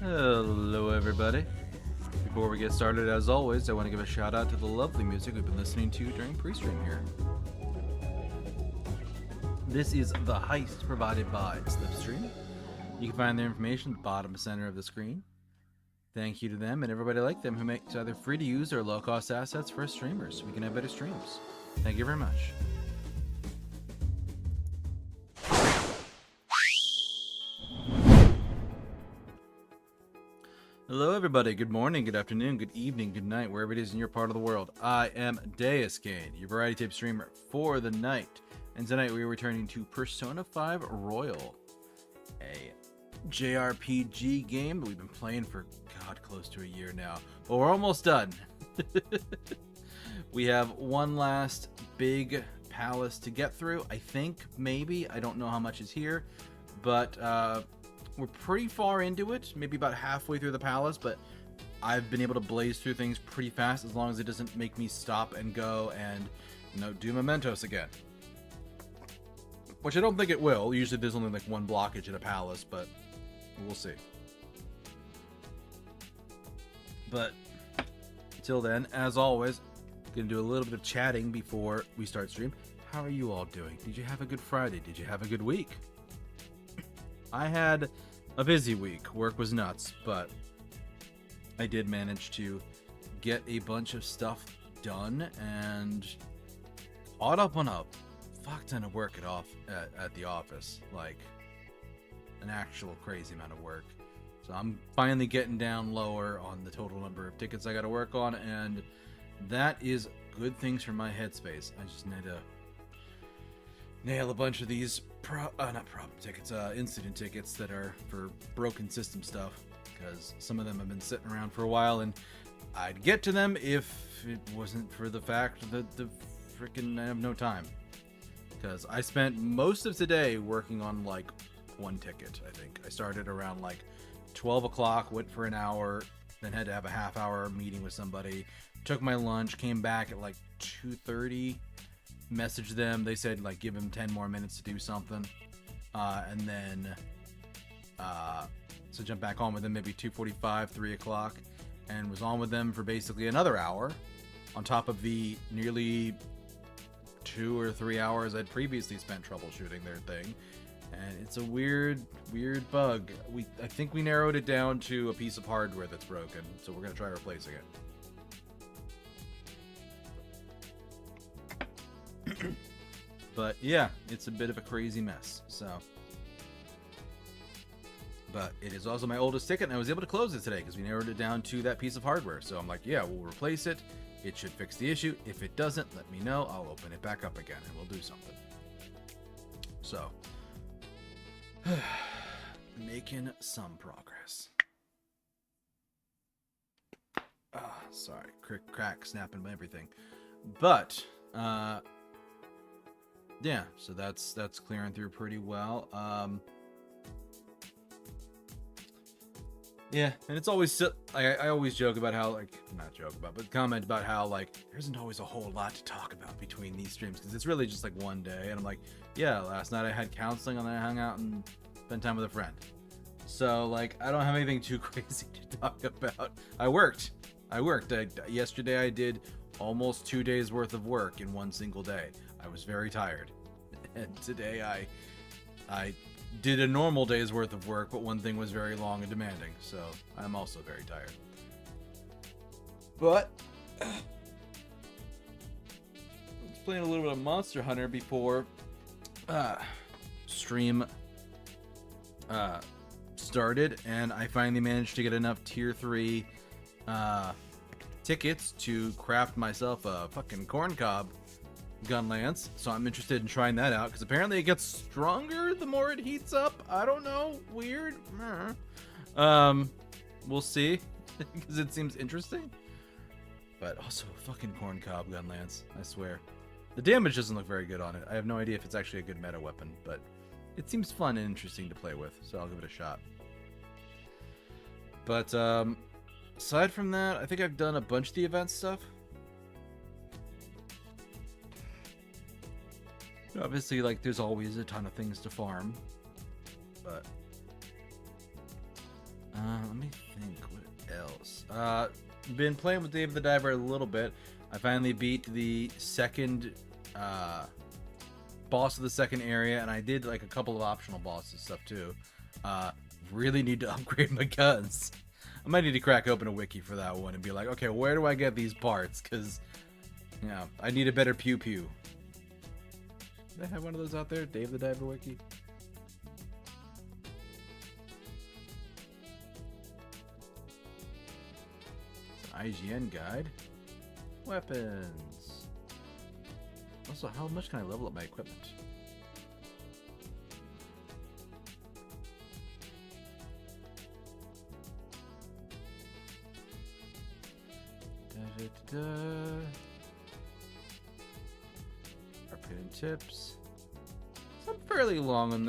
Hello everybody. Before we get started, as always, I want to give a shout out to the lovely music we've been listening to during pre-stream here. This is The Heist provided by Slipstream. You can find their information at the bottom center of the screen. Thank you to them and everybody like them who makes either free to use or low cost assets for us streamers so we can have better streams. Thank you very much. Hello everybody, good morning, good afternoon, good evening, good night, wherever it is in your part of the world. I am Deuscain, your variety tape streamer for the night. And tonight we are returning to Persona 5 Royal, a JRPG game that we've been playing for, God, close to a year now. But we're almost done. We have one last big palace to get through, I think, maybe. I don't know how much is here, but we're pretty far into it, maybe about halfway through the palace, but I've been able to blaze through things pretty fast as long as it doesn't make me stop and go and, do mementos again. Which I don't think it will. Usually there's only like one blockage in a palace, but we'll see. But until then, as always, gonna do a little bit of chatting before we start stream. How are you all doing? Did you have a good Friday? Did you have a good week? I had a busy week. Work was nuts, but I did manage to get a bunch of stuff done and caught up on a fuck ton of work at the office. Like, an actual crazy amount of work. So I'm finally getting down lower on the total number of tickets I gotta work on, and that is good things for my headspace. I just need to nail a bunch of these not problem tickets, incident tickets that are for broken system stuff, because some of them have been sitting around for a while, and I'd get to them if it wasn't for the fact that I have no time. Because I spent most of today working on like one ticket, I think. I started around like 12 o'clock, went for an hour, then had to have a half-hour meeting with somebody, took my lunch, came back at like 2:30, messaged them. They said like give him 10 more minutes to do something, and then so jump back on with them maybe 2:45, 3 o'clock, and was on with them for basically another hour on top of the nearly 2 or 3 hours I'd previously spent troubleshooting their thing. And it's a weird bug. I think we narrowed it down to a piece of hardware that's broken, so we're gonna try replacing it. But yeah, it's a bit of a crazy mess. So, but it is also my oldest ticket, and I was able to close it today because we narrowed it down to that piece of hardware. So I'm like, yeah, we'll replace it. It should fix the issue. If it doesn't, let me know. I'll open it back up again, and we'll do something. So, making some progress. Sorry, crack, snapping, everything. But yeah, so that's clearing through pretty well. Yeah, and it's always I always joke about how, like, not joke about, but comment about how, like, there isn't always a whole lot to talk about between these streams because it's really just like one day. And I'm like, yeah, last night I had counseling and then I hung out and spent time with a friend. So like, I don't have anything too crazy to talk about. I worked. Yesterday I did almost 2 days worth of work in one single day. I was very tired. And today I did a normal day's worth of work, but one thing was very long and demanding, so I'm also very tired. But I was playing a little bit of Monster Hunter before stream started, and I finally managed to get enough tier 3 tickets to craft myself a fucking corncob gun lance, so I'm interested in trying that out because apparently it gets stronger the more it heats up. I don't know, weird. We'll see because it seems interesting. But also, fucking corncob gun lance, I swear. The damage doesn't look very good on it. I have no idea if it's actually a good meta weapon, but it seems fun and interesting to play with, so I'll give it a shot. But aside from that, I think I've done a bunch of the event stuff. Obviously, like, there's always a ton of things to farm, but Let me think. What else? Been playing with Dave the Diver a little bit. I finally beat the second boss of the second area, and I did like a couple of optional bosses stuff too. Really need to upgrade my guns. I might need to crack open a wiki for that one and be like, okay, where do I get these parts? Because, yeah, I need a better pew pew. Do they have one of those out there? Dave the Diver wiki? It's an IGN guide. Weapons. Also, how much can I level up my equipment? Harpoon tips. So I'm fairly long on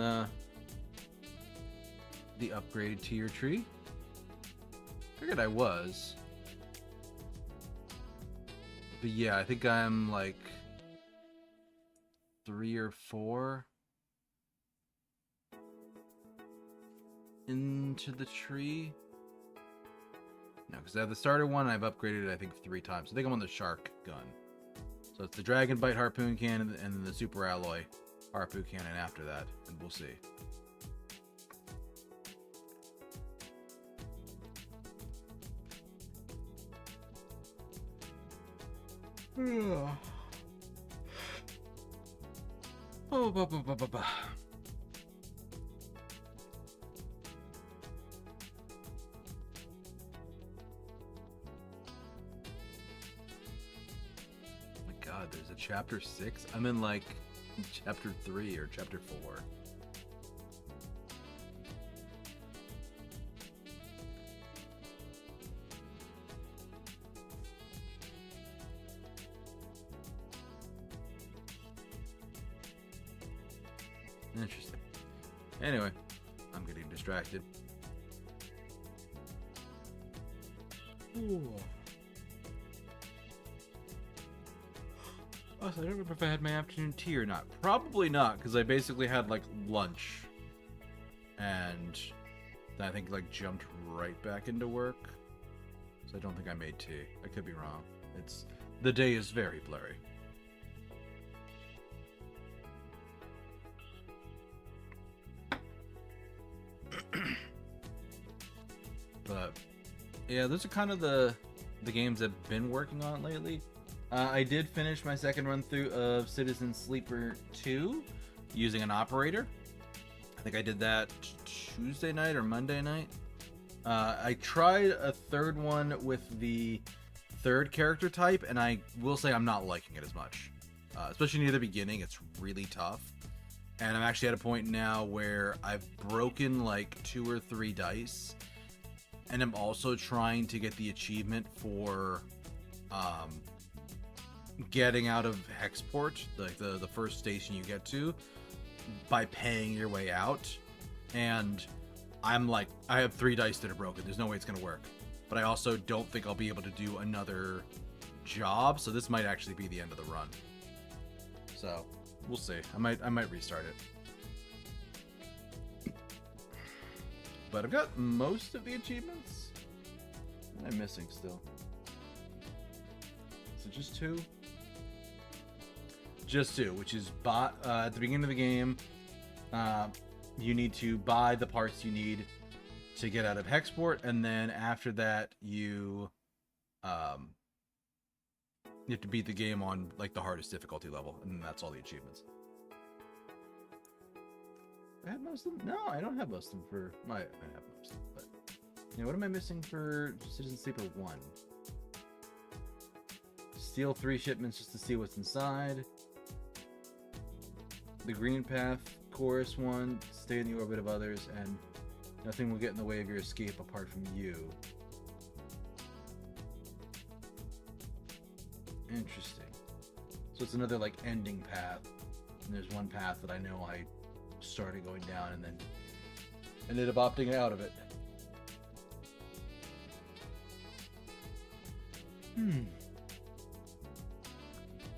the upgrade tier tree. Figured I was. But yeah, I think I'm like 3 or 4 into the tree. No, because I have the starter one, and I've upgraded it, I think, 3 times. I think I'm on the shark gun. So it's the Dragon Bite harpoon cannon, and then the Super Alloy harpoon cannon after that, and we'll see. Oh, ba, ba, ba, ba, ba. God, there's a chapter 6. I'm in like chapter 3 or chapter 4. Interesting. Anyway, I'm getting distracted. Ooh. Also, I don't remember if I had my afternoon tea or not. Probably not, because I basically had like lunch, and then I think like jumped right back into work. So I don't think I made tea. I could be wrong. The day is very blurry. But yeah, those are kind of the games I've been working on lately. I did finish my second run through of Citizen Sleeper 2 using an operator. I think I did that Tuesday night or Monday night. I tried a third one with the third character type, and I will say I'm not liking it as much. Especially near the beginning, it's really tough. And I'm actually at a point now where I've broken like 2 or 3 dice, and I'm also trying to get the achievement for getting out of Hexport, like the first station you get to, by paying your way out. And I'm like, I have 3 dice that are broken. There's no way it's gonna work. But I also don't think I'll be able to do another job, so this might actually be the end of the run. So we'll see. I might restart it. But I've got most of the achievements. What am I missing still? Is it just 2? Just 2, which is at the beginning of the game, you need to buy the parts you need to get out of Hexport, and then after that, you have to beat the game on like the hardest difficulty level, and that's all the achievements. I have most of them. No, I don't have most of them for I have most of them, but what am I missing for Citizen Sleeper 1? Steal 3 shipments just to see what's inside. The Green Path Chorus one, stay in the orbit of others, and nothing will get in the way of your escape apart from you. Interesting. So it's another like ending path. And there's one path that I know I started going down and then ended up opting out of it.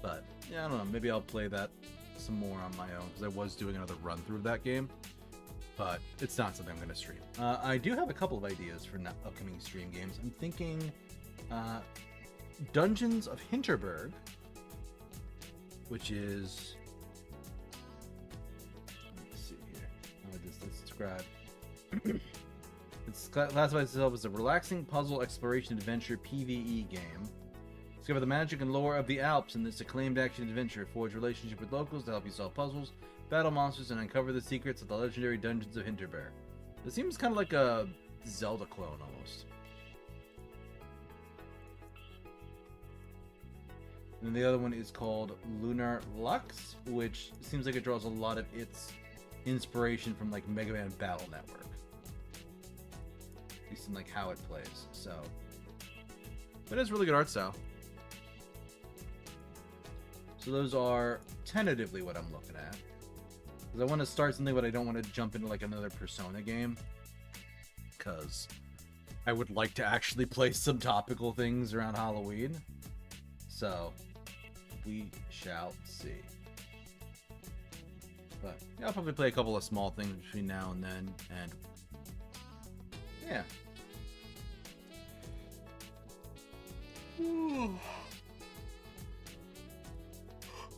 But yeah, I don't know. Maybe I'll play that some more on my own, because I was doing another run through of that game. but it's not something I'm going to stream. I do have a couple of ideas for upcoming stream games. I'm thinking Dungeons of Hinterberg, which is... Let's see here. How would this describe? It's classified itself as a relaxing puzzle exploration adventure PvE game. Discover the magic and lore of the Alps in this acclaimed action adventure. Forge relationship with locals to help you solve puzzles, battle monsters, and uncover the secrets of the legendary Dungeons of Hinterberg. This seems kind of like a Zelda clone, almost. And the other one is called Lunar Lux, which seems like it draws a lot of its inspiration from like Mega Man Battle Network. At least in like how it plays. So, but it's really good art style. So those are tentatively what I'm looking at. Because I want to start something, but I don't want to jump into like another Persona game. Because I would like to actually play some topical things around Halloween. So we shall see. But yeah, I'll probably play a couple of small things between now and then, and yeah.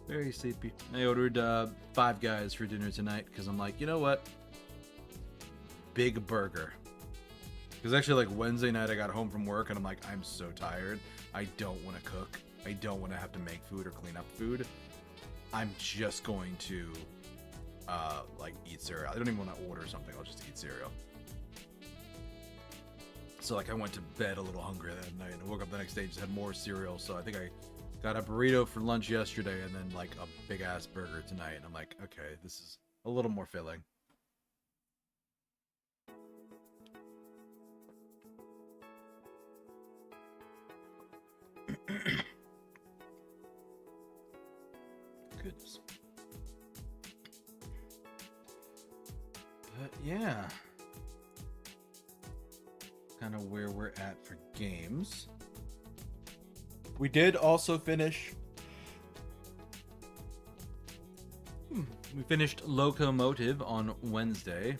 Very sleepy. I ordered Five Guys for dinner tonight because I'm like, you know what? Big burger. Because actually, like Wednesday night, I got home from work and I'm like, I'm so tired. I don't want to cook. I don't want to have to make food or clean up food. I'm just going to like eat cereal. I don't even want to order something. I'll just eat cereal. So like I went to bed a little hungry that night and I woke up the next day and just had more cereal. So I think I got a burrito for lunch yesterday and then like a big ass burger tonight. And I'm like, okay, this is a little more filling. Goodness. But yeah. Kind of where we're at for games. We did also finish. We finished Locomotive on Wednesday.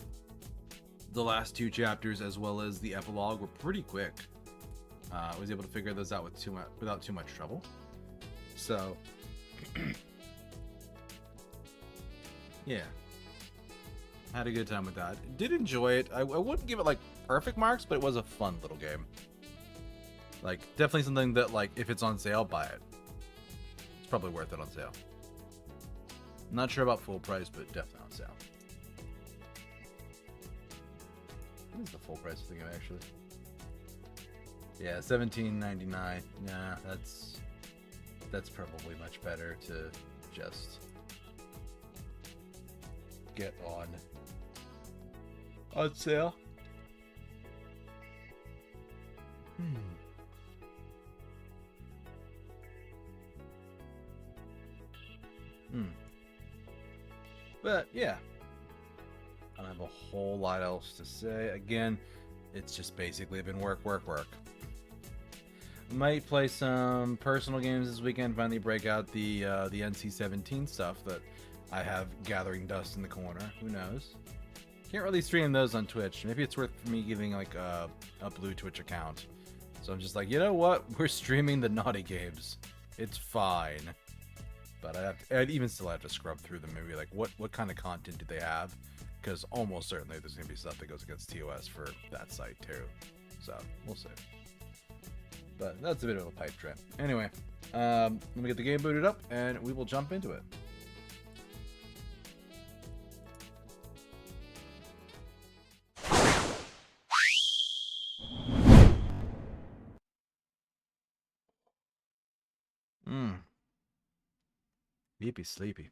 The last two chapters, as well as the epilogue, were pretty quick. I was able to figure those out without too much trouble. So, yeah, had a good time with that. Did enjoy it. I wouldn't give it like perfect marks, but it was a fun little game. Like, definitely something that, like, if it's on sale, buy it. It's probably worth it on sale. I'm not sure about full price, but definitely on sale. What is the full price of the game, actually? Yeah, $17.99. Nah, that's probably much better to just get on sale. But yeah, I don't have a whole lot else to say. Again, it's just basically been work. Might play some personal games this weekend. Finally break out the NC-17 stuff that I have gathering dust in the corner. Who knows? Can't really stream those on Twitch. Maybe it's worth me giving like a blue Twitch account. So I'm just like, you know what? We're streaming the naughty games. It's fine. But I'd even still have to scrub through them. Maybe like what kind of content do they have? Because almost certainly there's gonna be stuff that goes against TOS for that site too. So we'll see. But that's a bit of a pipe dream. Anyway, let me get the game booted up and we will jump into it. Sleepy.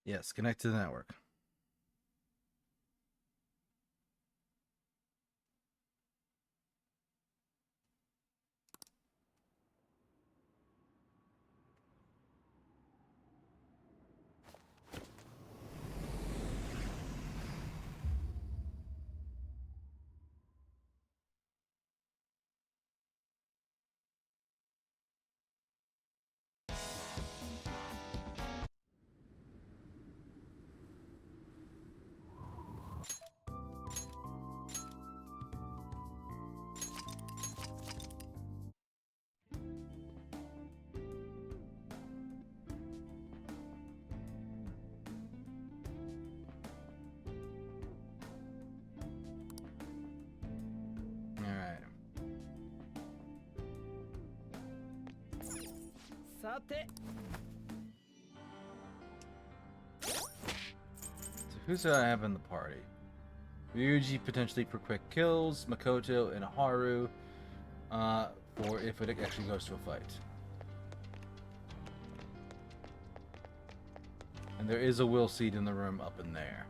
Yes, connect to the network. Who's I have in the party? Ryuji potentially for quick kills, Makoto and Haru for if it actually goes to a fight. And there is a will seed in the room up in there.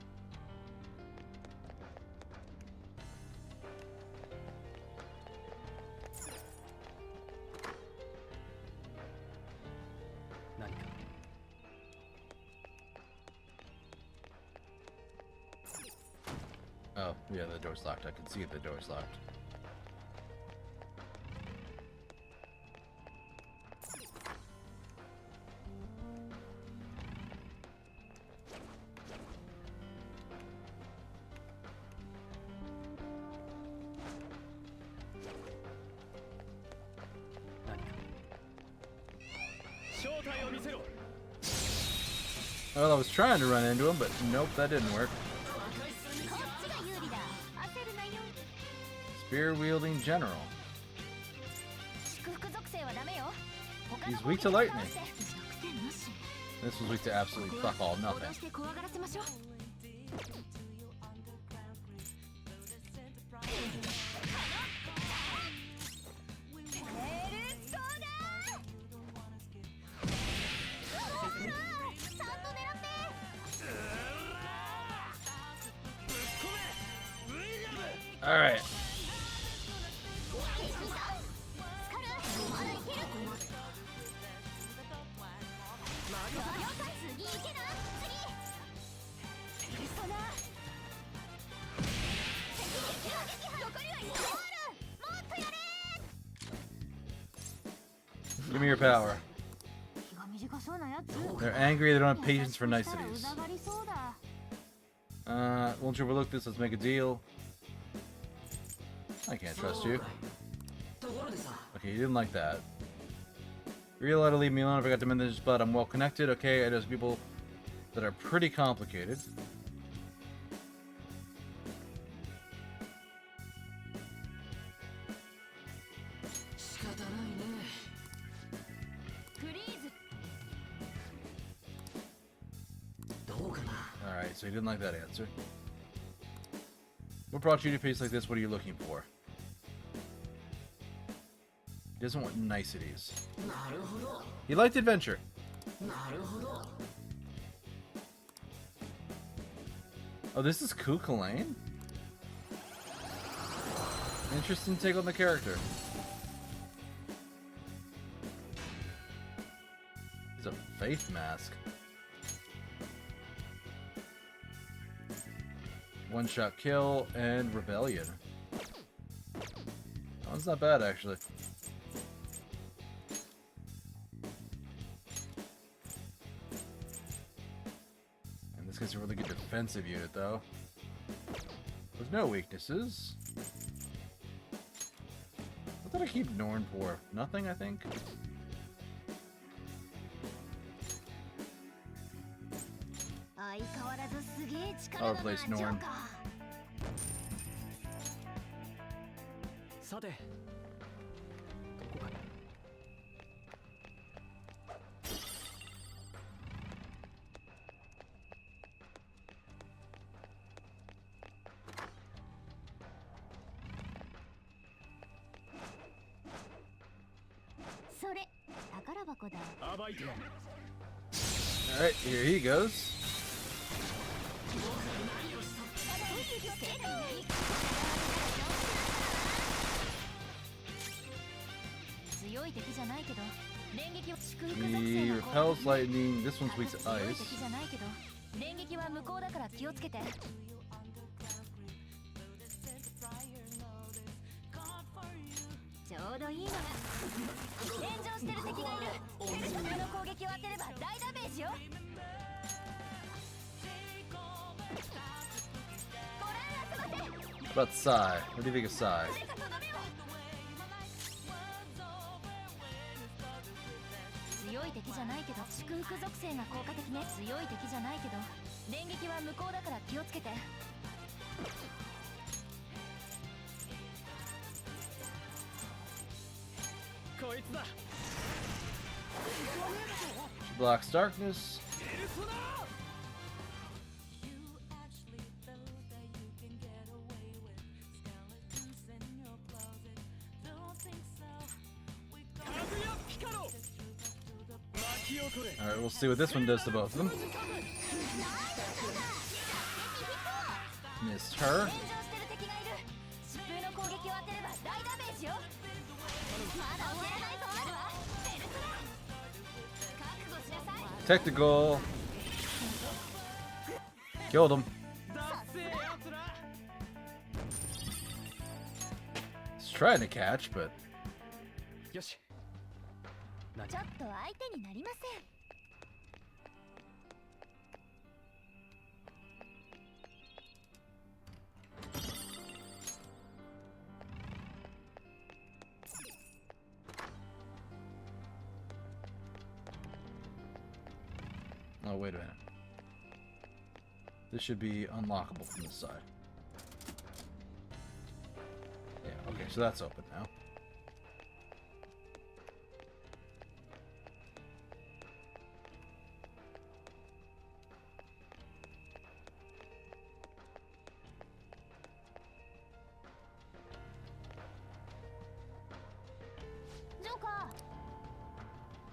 Oh, yeah, the door's locked. I can see the door's locked. Well, I was trying to run into him, but nope, that didn't work. Spear-wielding general. He's weak to lightning. This was weak to absolutely fuck all, nothing. Alright. Give me your power. They're angry, they don't have patience for niceties. Won't you overlook this? Let's make a deal. I can't trust you. Okay, you didn't like that. Real ought to leave me alone if I got them in this, but I'm well connected. Okay, I know people that are pretty complicated. Alright, so you didn't like that answer. What brought you to a place like this? What are you looking for? He doesn't want niceties. He liked adventure. Oh, this is Kukulane? Interesting take on the character. It's a faith mask. One-shot kill and rebellion. Oh, that's not bad, actually. And this guy's a really good defensive unit, though. There's no weaknesses. What did I keep Norn for? Nothing, I think? I'll replace Norn. Alright, here he goes. He repels lightning. This one's weak to ice. What about Sai? What do you think of Sai? She blocks darkness. Alright, we'll see what this one does to both of them. Missed her. Technical. Killed him. He's trying to catch, but... Oh, wait a minute. This should be unlockable from this side. Yeah, okay, so that's open now.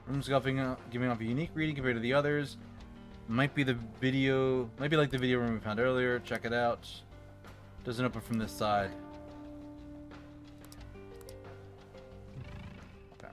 Room's giving off a unique reading compared to the others. Might be like the video room we found earlier. Check it out. Doesn't open from this side. Okay.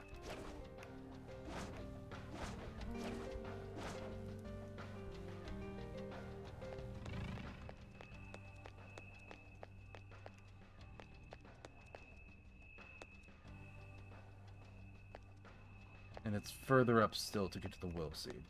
And it's further up still to get to the will seed.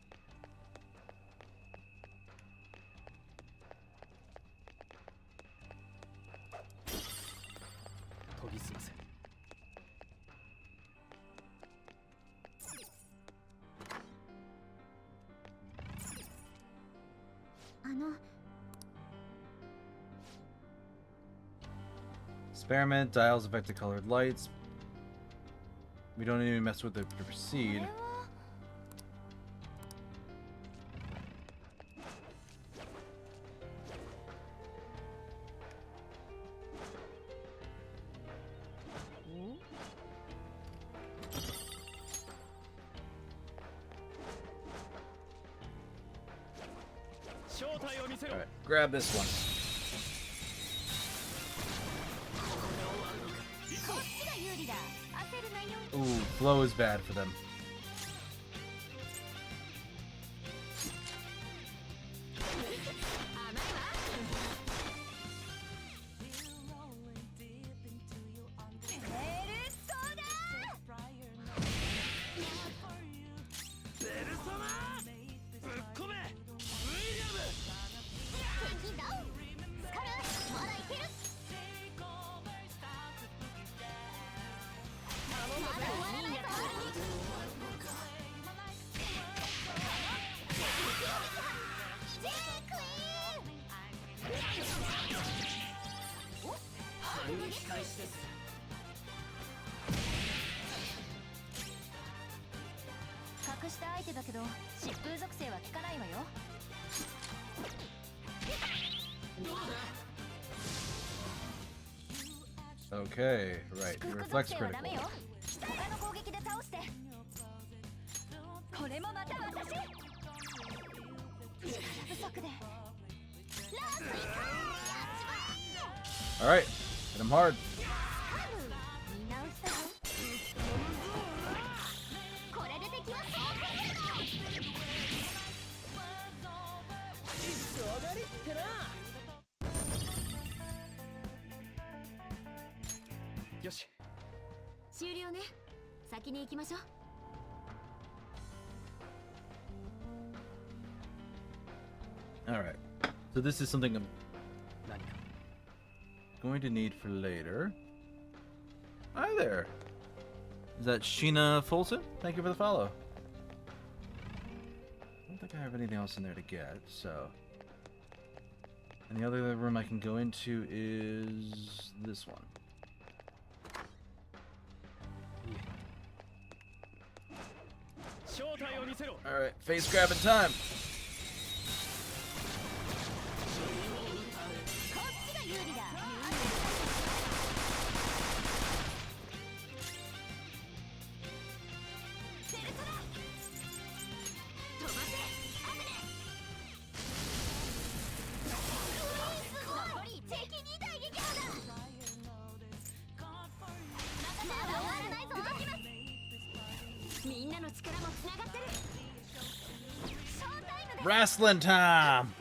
Experiment, dials affect the colored lights. We don't even mess with it to proceed. Alright, grab this one. Ooh, flow is bad for them. Okay, right. It reflects critical. Alright, hit him hard. Alright, so this is something I'm going to need for later. Hi there. Is that Sheena Fulton? Thank you for the follow. I don't think I have anything else in there to get, so... And the other room I can go into is this one. Alright, face grabbing time. Wrestling time!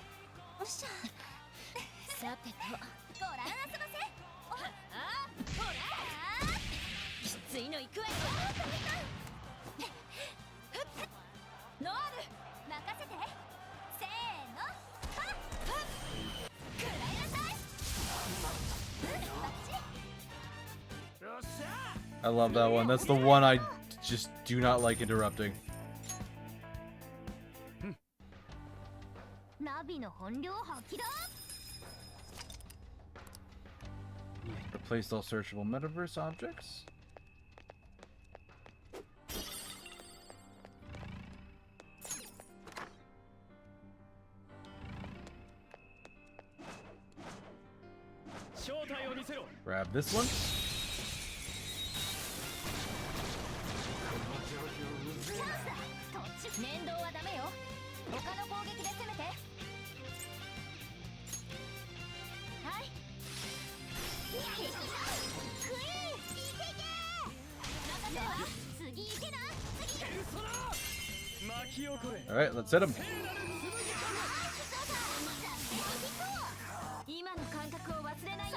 I love that one. That's the one I just do not like interrupting. Replace all searchable metaverse objects. Grab this one. All right, let's hit him.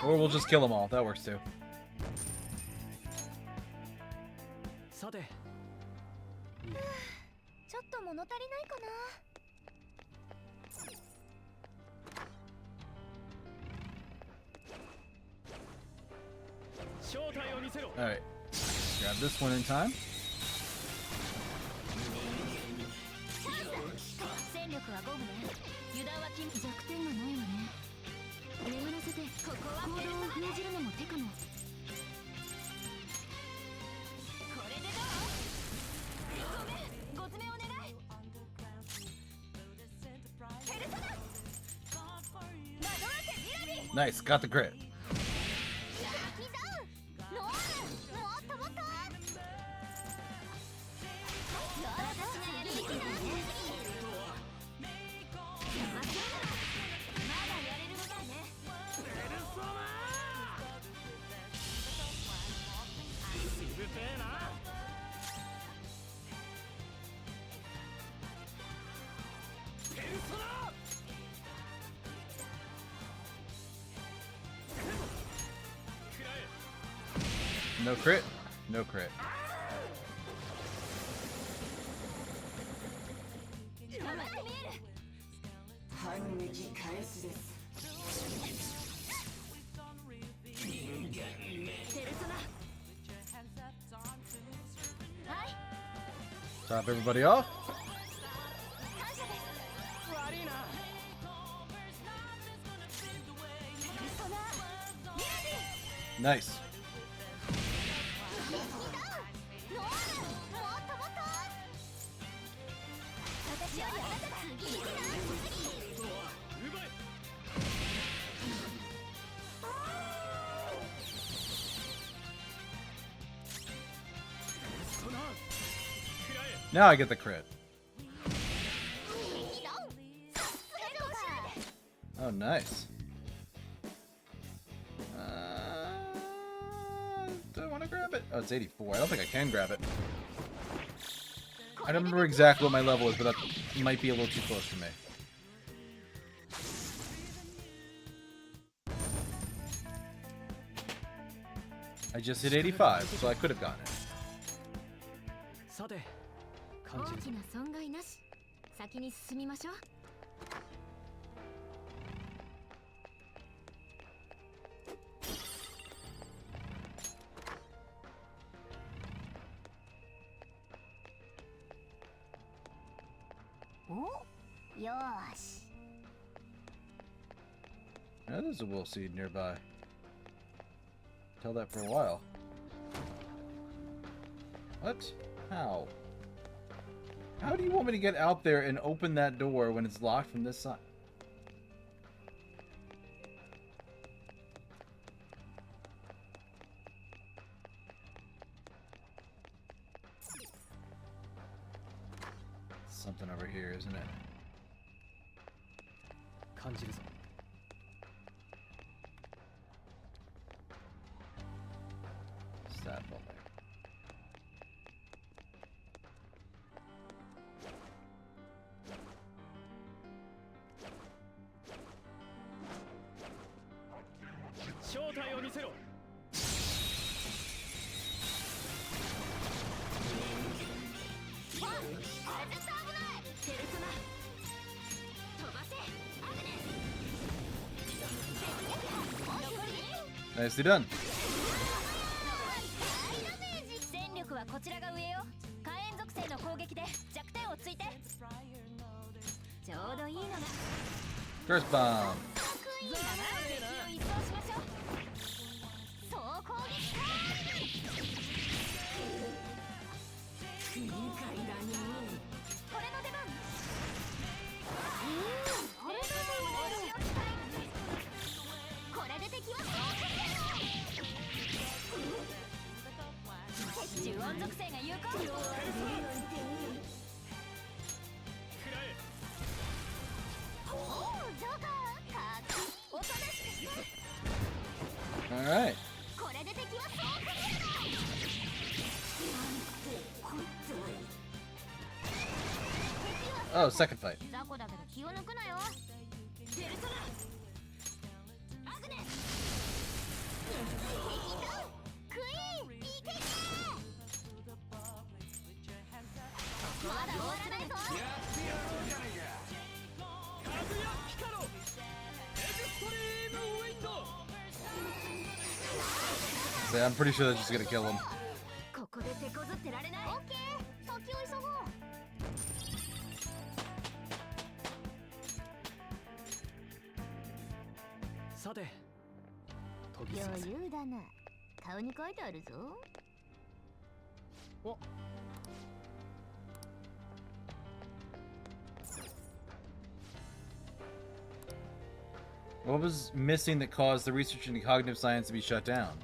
Or we'll just kill them all. That works too. Alright. Grab this one in time. Nice, got the crit. No crit? No crit. Top everybody off. Nice. Now I get the crit. Oh, nice. Do I want to grab it? Oh, it's 84. I don't think I can grab it. I don't remember exactly what my level is, but that might be a little too close for me. I just hit 85, so I could have gotten it. Now there's a will seed nearby. Tell that for a while. What? How? How do you want me to get out there and open that door when it's locked from this side? Something over here, isn't it? What's that building? Nicely done. 戦力はこちらが上よ。火炎属性の攻撃で弱点をついて。ちょうどいいのが。First bomb. いいだな。敵を一掃しましょう。総攻撃か。深海だね。これの出番。これの出番。これで敵は総攻撃。敵中音属性が有効。Alright. Oh, second fight. So I'm pretty sure they're just gonna kill him. What was missing that caused the research into cognitive science to be shut down?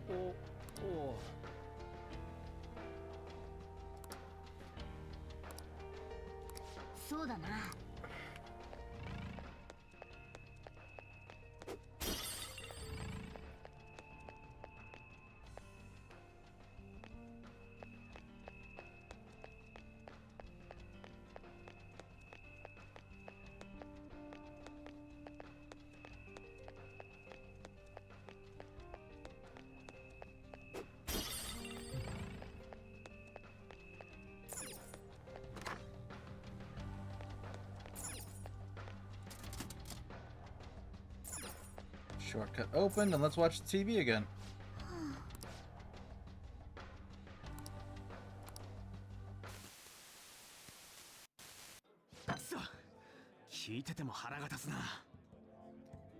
Shortcut opened, and let's watch the TV again.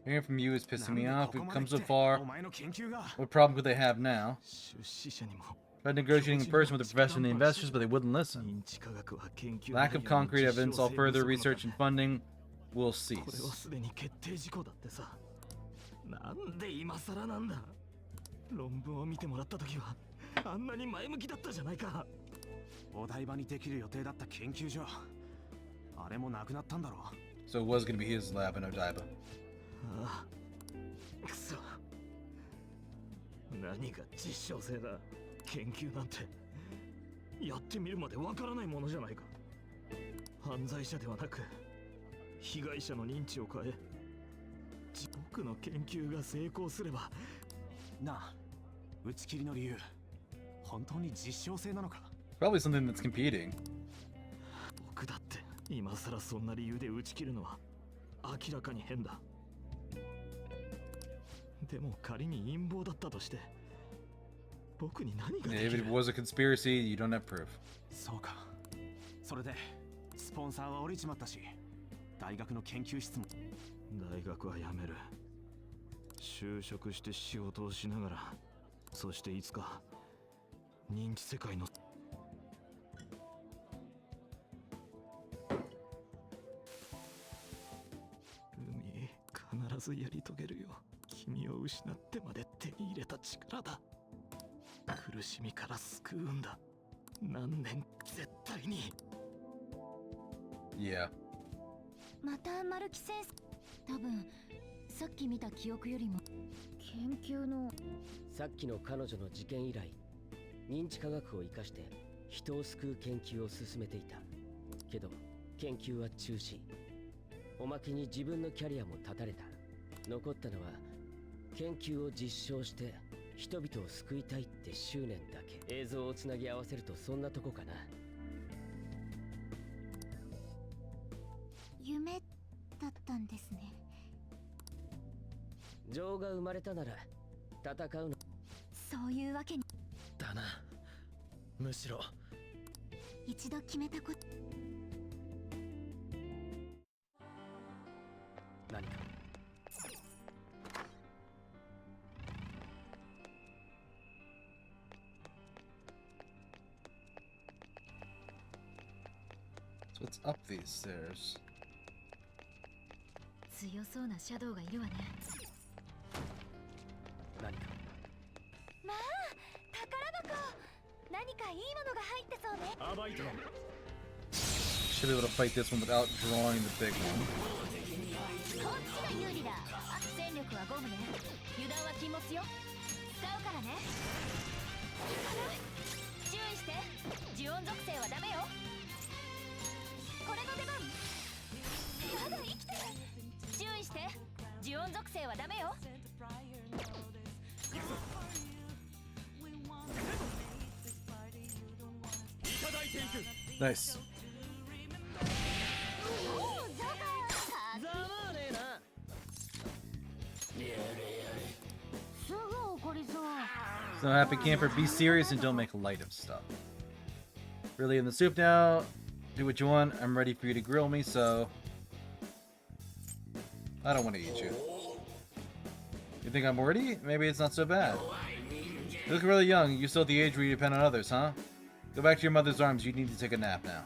Hearing from you is pissing me off. We've come so far. What problem could they have now? Tried negotiating in person with the professor and the investors, but they wouldn't listen. Lack of concrete evidence, all further research and funding will cease. なんで今更なんだ。論文を見てもらった時はあんなに前向きだったじゃないか。お台場にできる予定だった研究所、あれもなくなったんだろう。So it was going to be his lab in Odaiba. ああ、くそ。何が実証性だ。研究なんてやってみるまでわからないものじゃないか。犯罪者ではなく被害者の認知を変え。僕の研究が成功すればなあ、打ち切りの理由本当に実証性なのか。 Probably something that's competing. 僕だって今さらそんな理由で打ち切るのは明らかに変だ。でも仮に陰謀だったとして僕に何ができる。 If it was a conspiracy, you don't have proof. そうか。それでスポンサーは降りちまったし、大学の研究室も。大学は辞める。就職して仕事をしながら、そしていつか認知世界のずやり遂げるよ。君を失ってまで手に入れた力だ。苦しみから救うんだ。何年絶対に。Yeah. またマルキ先生、多分さっき見た記憶よりも研究の。さっきの彼女の事件以来、認知科学を生かして人を救う研究を進めていた。けど研究は中止。おまけに自分のキャリアも断たれた。残ったのは研究を実証して人々を救いたいって執念だけ。映像をつなぎ合わせるとそんなとこかな。夢だったんですね。情が生まれたなら戦うの。そういうわけに。だな。むしろ一度決めたこと。何か。So it's up these stairs. 強そうなシャドウがいるわね。何か。まあ、宝箱。何かいいものが入ってそうね。暴いて。 Should be able to fight this one without drawing the big one. こっちが有利だ。戦力は5分ね。油断は禁物よ。使うからね。注意して。呪音属性はダメよ。これの出番。まだ生きてる。注意して。呪音属性はダメよ。Nice. ざまねえな。すぐ怒りそう。 So happy camper, be serious and don't make light of stuff. Really in the soup now. Do what you want. I'm ready for you to grill me, so I don't want to eat you. You think I'm wordy? Maybe it's not so bad. You look really young. You're still at the age where you depend on others, huh? Go back to your mother's arms. You need to take a nap now.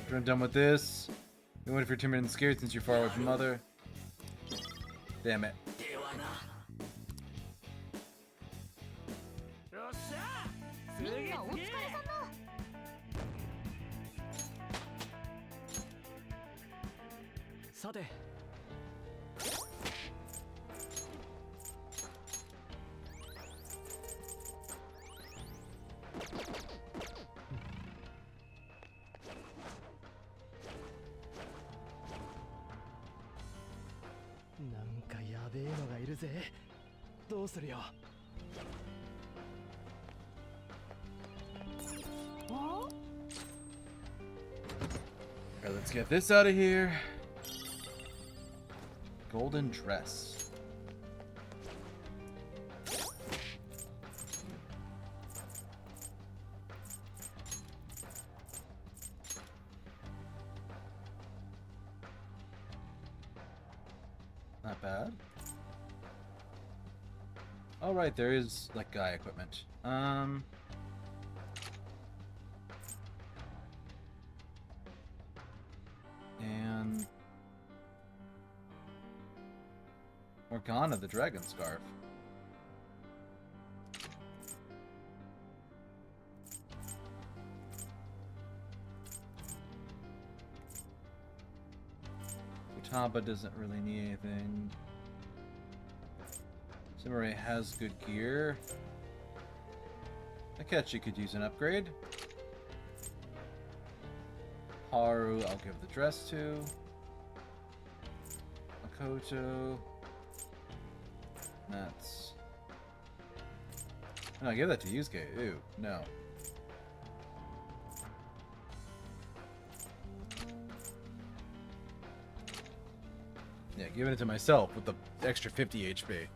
After I'm done with this, you waiting for 2 minutes scared since you're far away from mother. Damn it. よっしゃ。みんなお疲れ様。さて。なんかやべえのがいるぜ。どうするよ。Alright, let's get this out of here. Golden dress. Not bad. Oh right, there is like guy equipment. And Morgana, the dragon scarf. Futaba doesn't really need anything. Samurai has good gear. Akechi could use an upgrade. Haru, I'll give the dress to. Makoto. That's... No, give that to Yusuke. Ew, no. Yeah, giving it to myself with the extra 50 HP.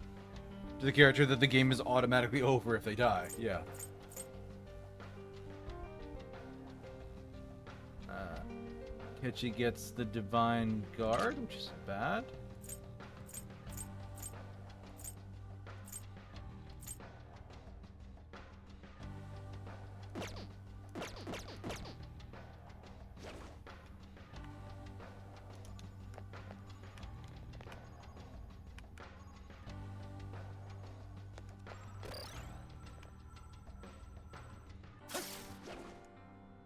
To the character that the game is automatically over if they die. Yeah. Hitchy gets the Divine Guard, which is bad.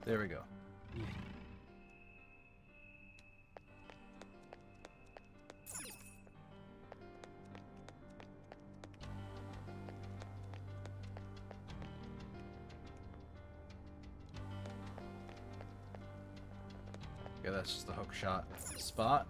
There we go. Yeah, that's just the hook shot spot.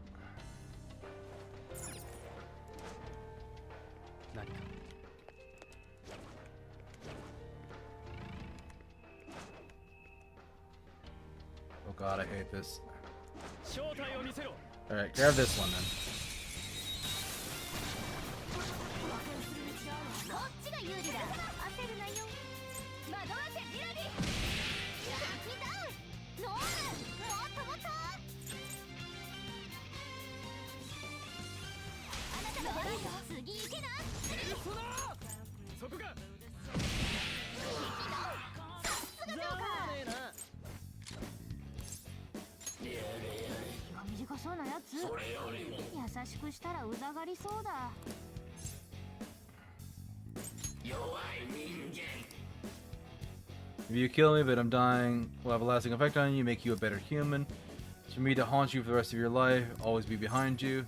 Oh god, I hate this. Alright, grab this one then. こっちが有利だ。焦るなよ。惑わせジラリ。敵ダウン。ノール。もっともっと。あなたの番よ。次行けな。そこか。さすがジョーカー。気が短そうなやつ。優しくしたらうざがりそうだ。 If you kill me but I'm dying, will have a lasting effect on you, make you a better human. It's for me to haunt you for the rest of your life, always be behind you.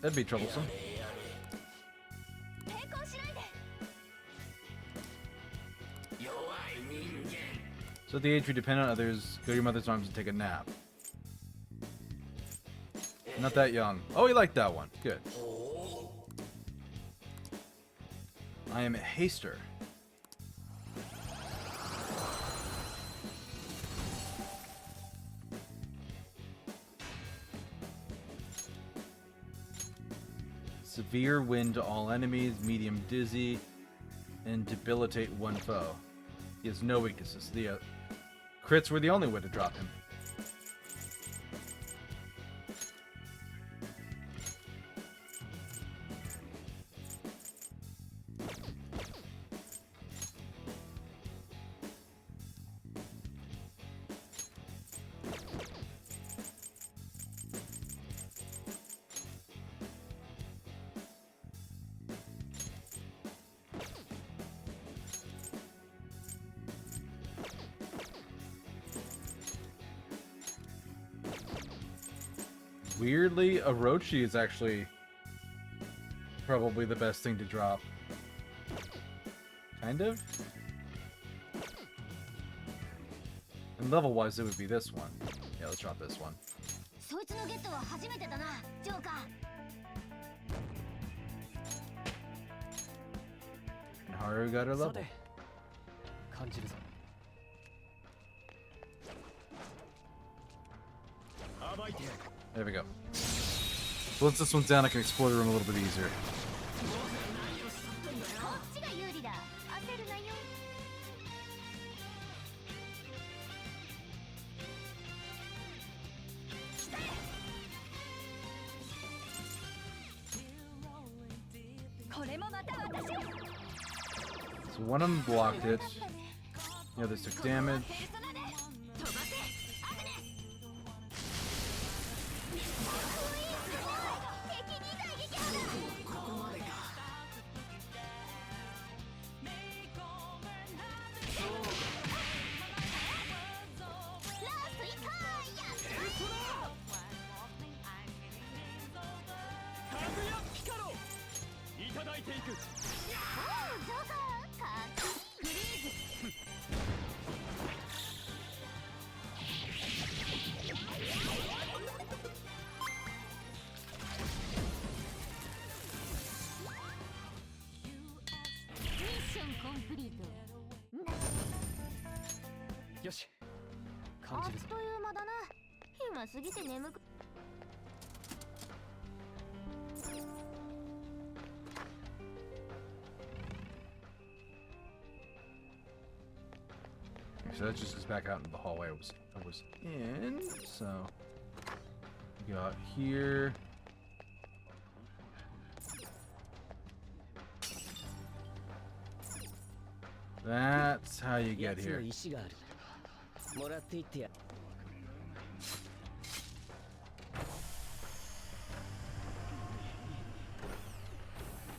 That'd be troublesome. So at the age we depend on others, go to your mother's arms and take a nap. Not that young. Oh, you like that one. Good. I am a haster. Severe wind to all enemies, medium dizzy, and debilitate one foe. He has no weaknesses. The crits were the only way to drop him. Weirdly, Orochi is actually probably the best thing to drop. Kind of? And level-wise, it would be this one. Yeah, let's drop this one. And Haru got her level. There we go. So once this one's down, I can explore the room a little bit easier. So one of them blocked it. The others took damage. So that just goes back out into the hallway I was in. So we got here. That's how you get here.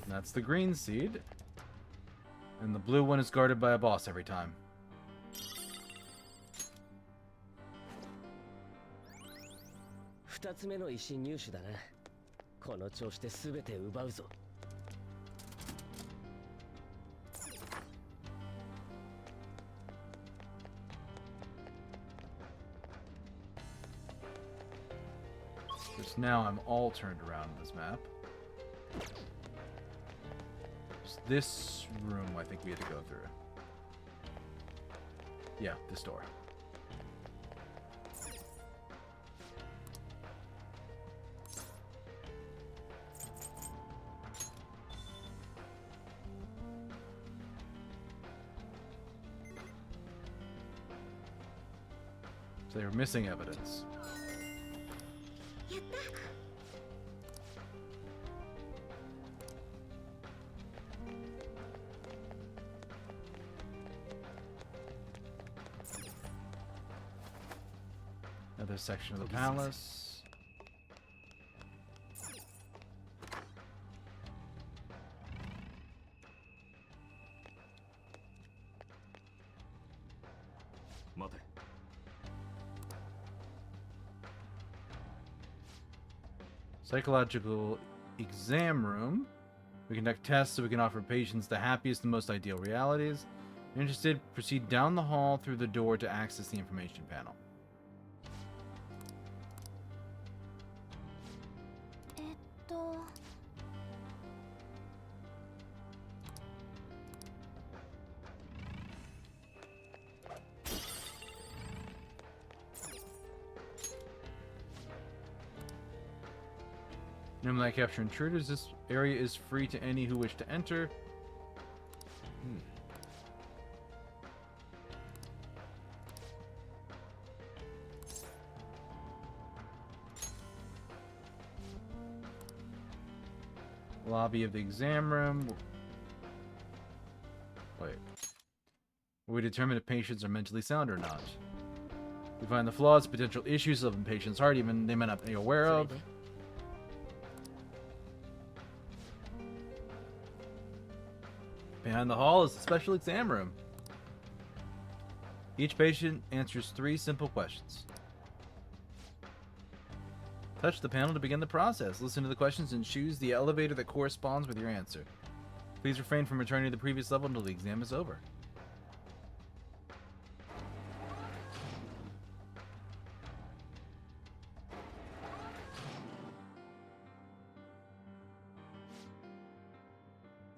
That's the green seed. And the blue one is guarded by a boss every time. Twoつ目の石入手だな。この調子で全て奪うぞ。Because now I'm all turned around in this map. It's this room I think we had to go through. Yeah, this door. So they were missing evidence. Another section of the palace. Psychological exam room. We conduct tests so we can offer patients the happiest and most ideal realities. If you're interested, proceed down the hall through the door to access the information panel. Normally I capture intruders. This area is free to any who wish to enter. Lobby of the exam room. Wait. We determine if patients are mentally sound or not. We find the flaws, potential issues of a patient's heart, even they might not be aware of. Behind the hall is the special exam room. Each patient answers 3 simple questions. Touch the panel to begin the process. Listen to the questions and choose the elevator that corresponds with your answer. Please refrain from returning to the previous level until the exam is over.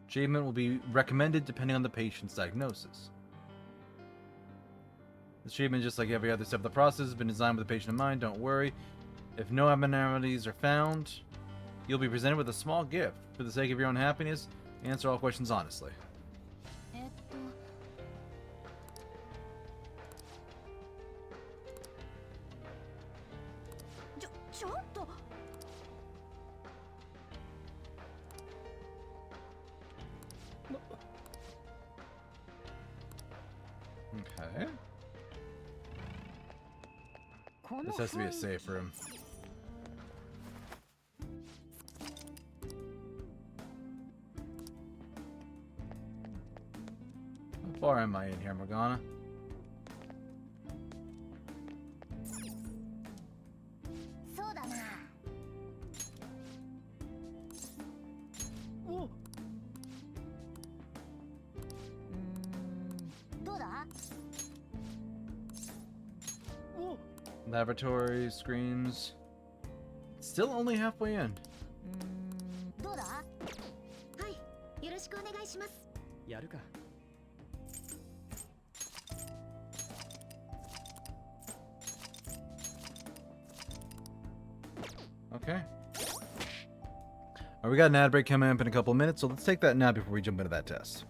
Achievement will be recommended depending on the patient's diagnosis. This treatment, just like every other step of the process, has been designed with the patient in mind. Don't worry. If no abnormalities are found, you'll be presented with a small gift. For the sake of your own happiness, answer all questions honestly. Okay. This has to be a safe room. How far am I in here, Morgana? Laboratory, screens. Still only halfway in. Okay. Alright, we got an ad break coming up in a couple of minutes, so let's take that now before we jump into that test.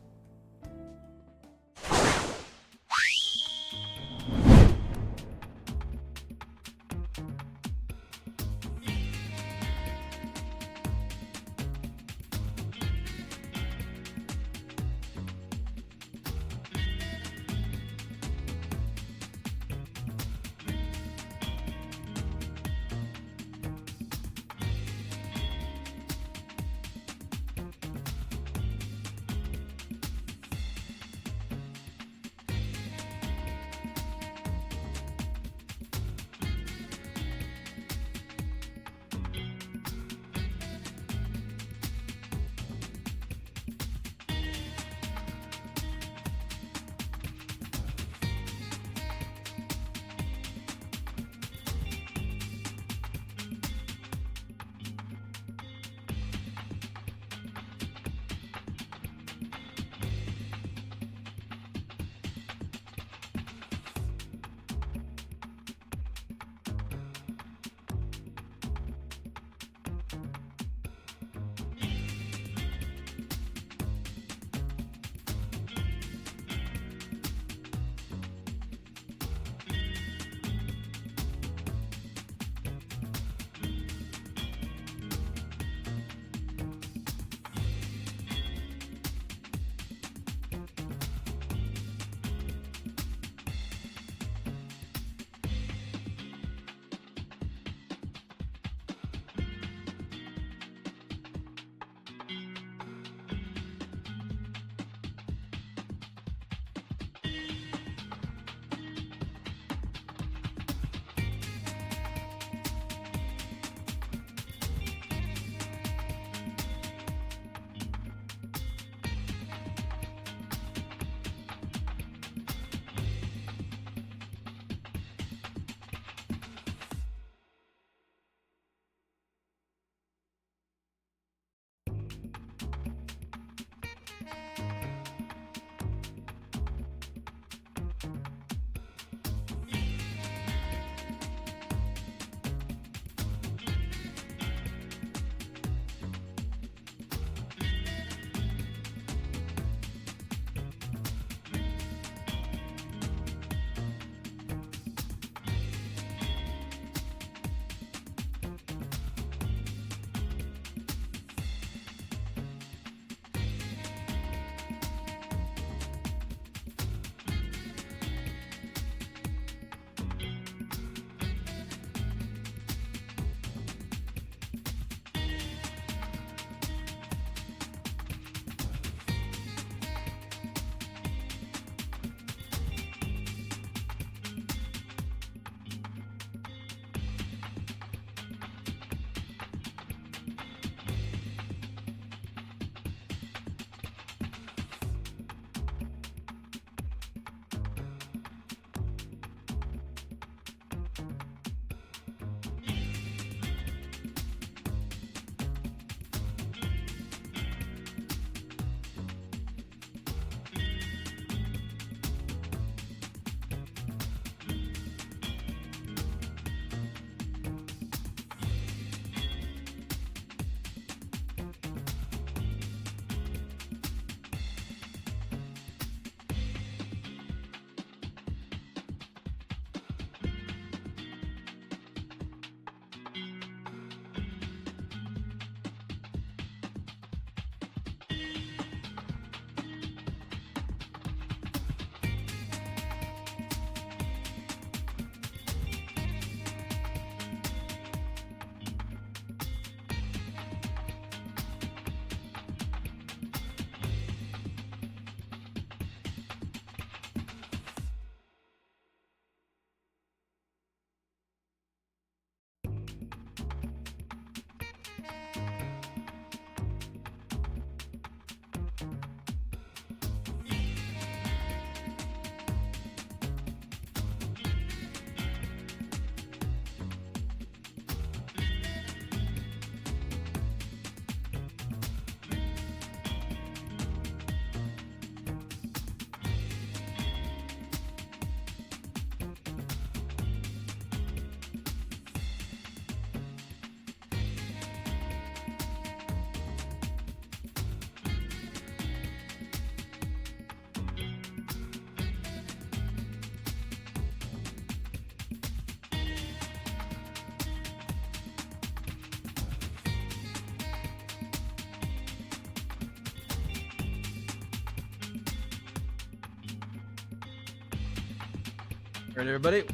Alright, everybody,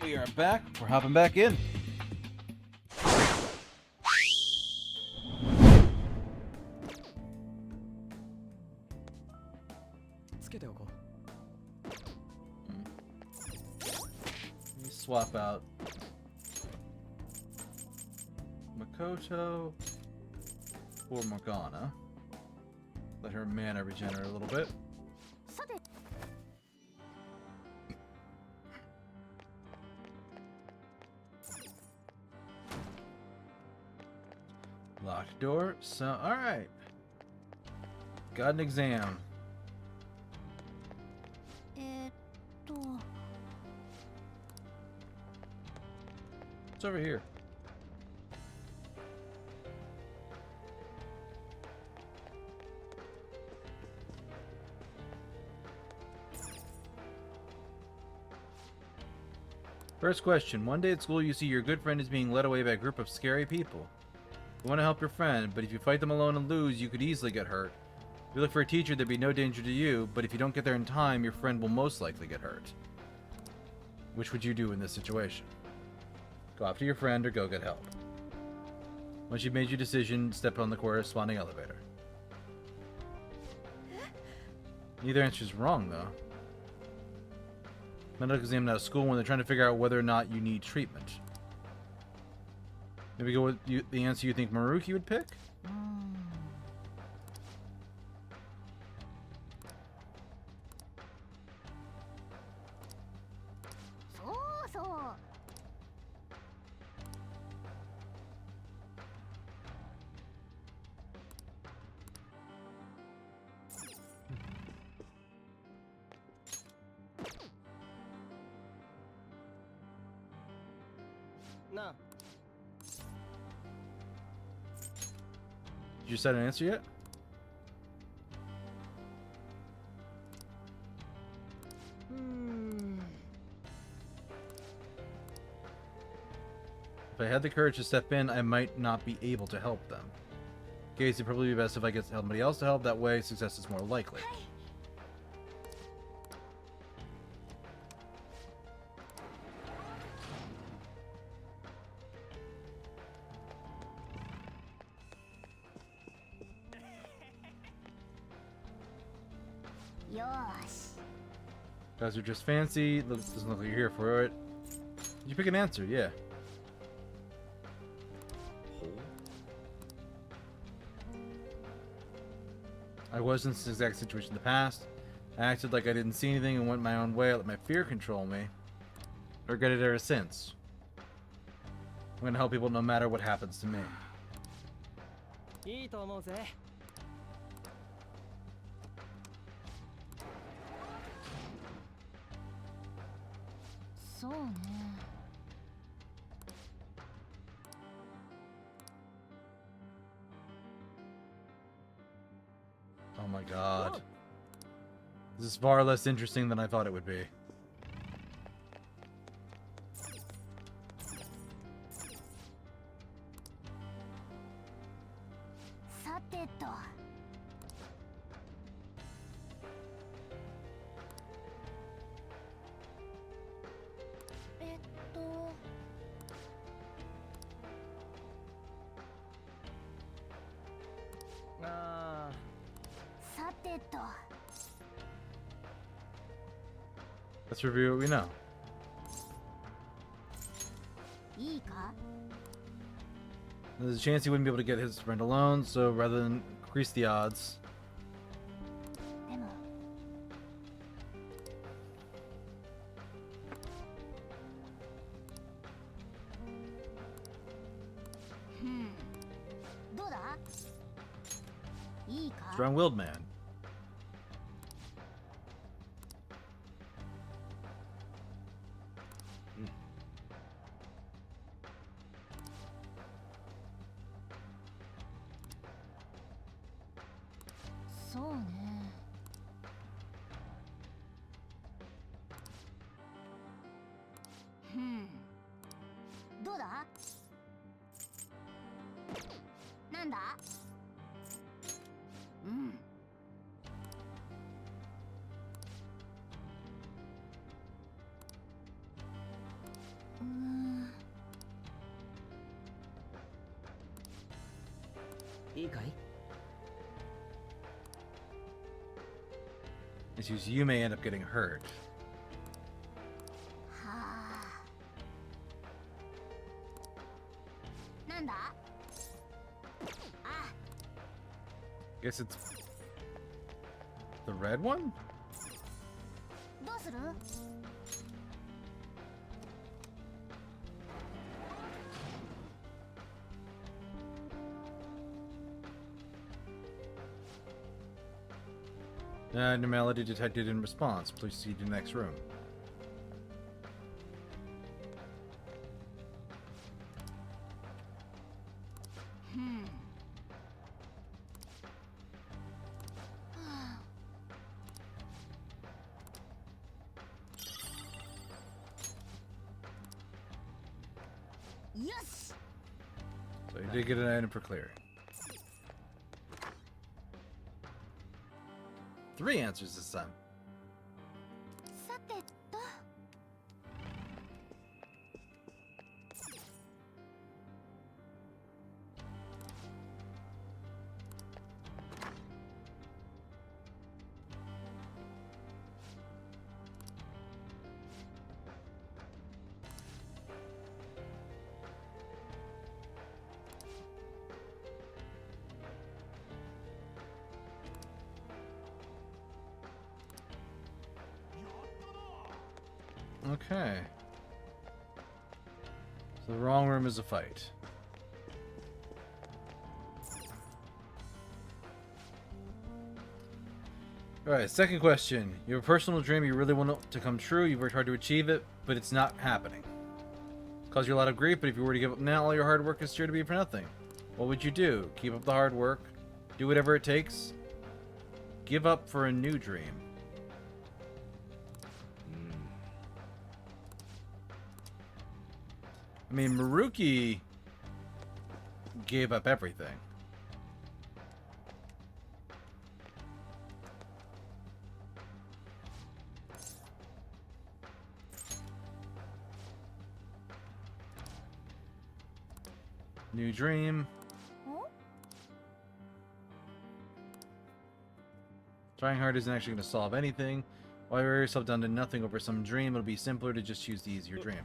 we are back. We're hopping back in. Let me swap out Makoto for Morgana. Let her mana regenerate a little bit. さて Locked door. So, alright. Got an exam. えーっと It's over here. First question. One day at school you see your good friend is being led away by a group of scary people. You want to help your friend, but if you fight them alone and lose, you could easily get hurt. If you look for a teacher, there'd be no danger to you, but if you don't get there in time, your friend will most likely get hurt. Which would you do in this situation? Go after your friend or go get help. Once you've made your decision, step on the corresponding elevator. Neither answer is wrong, though. Medical exam out of school when they're trying to figure out whether or not you need treatment. Maybe go with the answer you think Maruki would pick? そうそう なあ Did you set an answer yet? If I had the courage to step in, I might not be able to help them. In case, it'd probably be best if I get somebody else to help. That way, success is more likely. Guys are just fancy. Doesn't look like you're here for it. Did you pick an answer? Yeah. I was in this exact situation in the past. I acted like I didn't see anything and went my own way. I let my fear control me. I regret it ever since. I'm gonna help people no matter what happens to me. いいと思うぜ そうね Oh my god. This is far less interesting than I thought it would be. Let's review what we know. いいか There's a chance he wouldn't be able to get his friend alone, so rather than increase the odds, でも どうだいいか strong-willed man. そうね どうだなんだうんいいかい？ It's just you may end up getting hurt. はあ。なんだ？あ、 Guess it's the red one? どうする？ Normality detected in response. Please proceed to the next room. Yes. So you did get an item for clearing. 3 answers this time. さてと。 Okay. So the wrong room is a fight. Alright, second question. You have a personal dream you really want it to come true, you've worked hard to achieve it, but it's not happening. It's caused you a lot of grief, but if you were to give up now, all your hard work is sure to be for nothing. What would you do? Keep up the hard work? Do whatever it takes? Give up for a new dream? I mean, Maruki gave up everything. New dream. Trying hard isn't actually going to solve anything. Why wear yourself down to nothing over some dream? It'll be simpler to just choose the easier dream.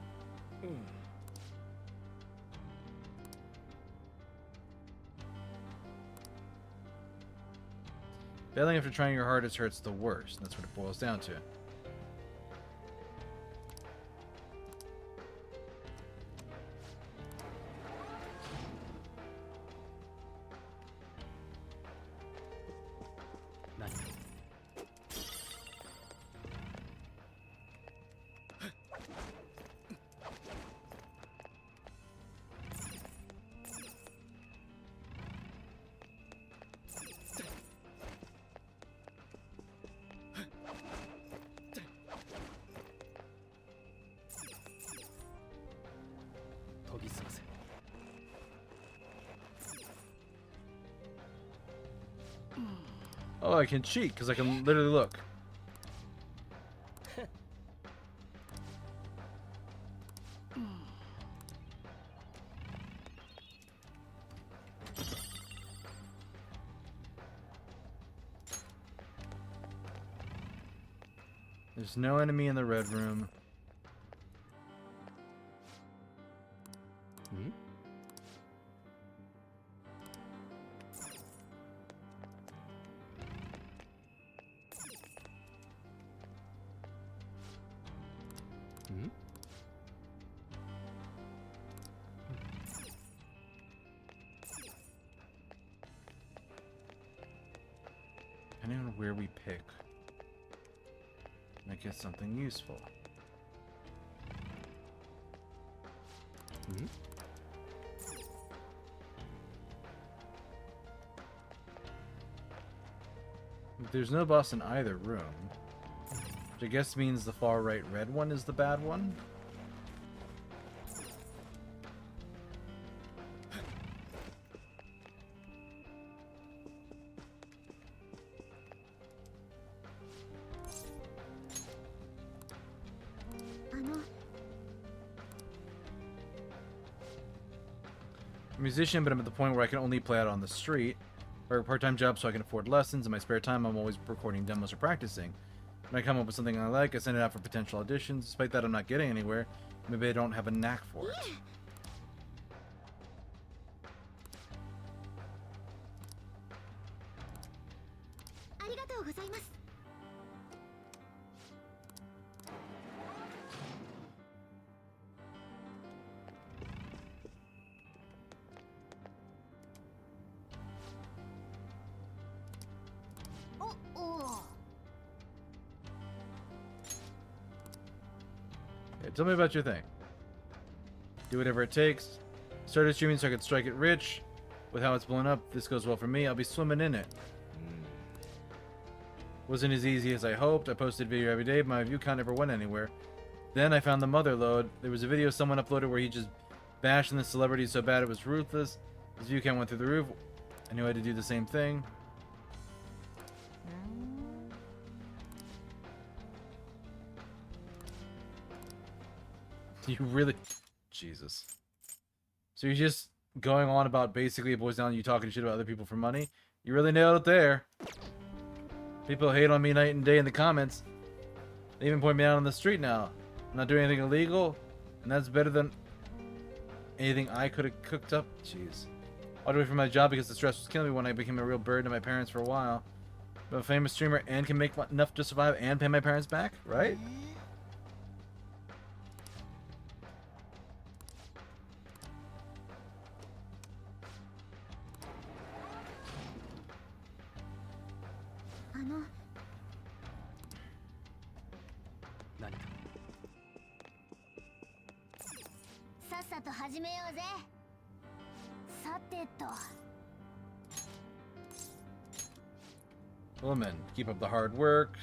Failing after trying your hardest hurts the worst. That's what it boils down to. Oh, I can cheat because I can literally look. There's no enemy in the red room. Hmm? Hmm? Depending on where we pick, might get something useful. Hmm? There's no boss in either room, which I guess means the far right red one is the bad one. a musician, but I'm at the point where I can only play out on the street. I work a part-time job so I can afford lessons. In my spare time, I'm always recording demos or practicing. When I come up with something I like, I send it out for potential auditions. Despite that, I'm not getting anywhere. Maybe I don't have a knack for it. Tell me about your thing. Do whatever it takes. Started streaming so I could strike it rich. With how it's blown up, this goes well for me. I'll be swimming in it. Wasn't as easy as I hoped. I posted a video every day, but my view count never went anywhere. Then I found the mother load. There was a video someone uploaded where he just bashing the celebrity so bad it was ruthless. His view count went through the roof. I knew I had to do the same thing. You really... Jesus. So you're just going on about basically it boils down to you talking shit about other people for money? You really nailed it there. People hate on me night and day in the comments. They even point me out on the street now. I'm not doing anything illegal, and that's better than anything I could have cooked up. Jeez. I walked away from my job because the stress was killing me when I became a real burden to my parents for a while. I'm a famous streamer and can make enough to survive and pay my parents back, right? Woman, keep up the hard work.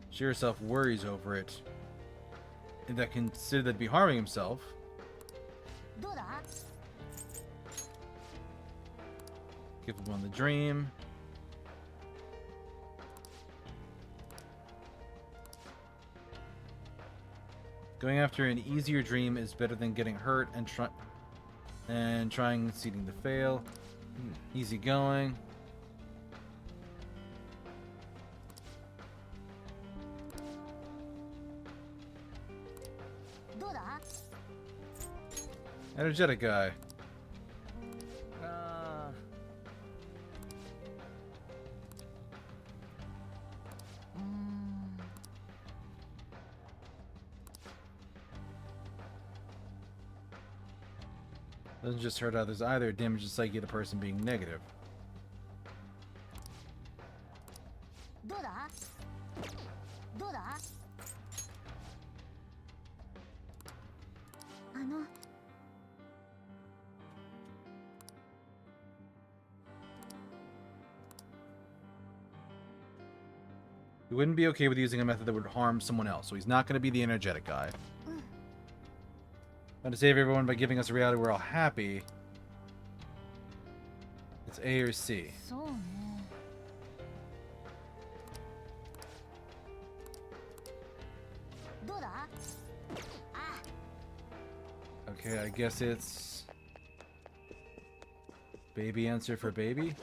She herself worries over it. And that considered that to be harming himself. Give him on the dream. Going after an easier dream is better than getting hurt and trying seeding to fail. Easy going. Energetic guy. Doesn't just hurt others either, it damages the psyche of the person being negative. He wouldn't be okay with using a method that would harm someone else, so he's not going to be the energetic guy. Trying to save everyone by giving us a reality we're all happy. It's A or C. Okay, I guess it's baby answer for baby.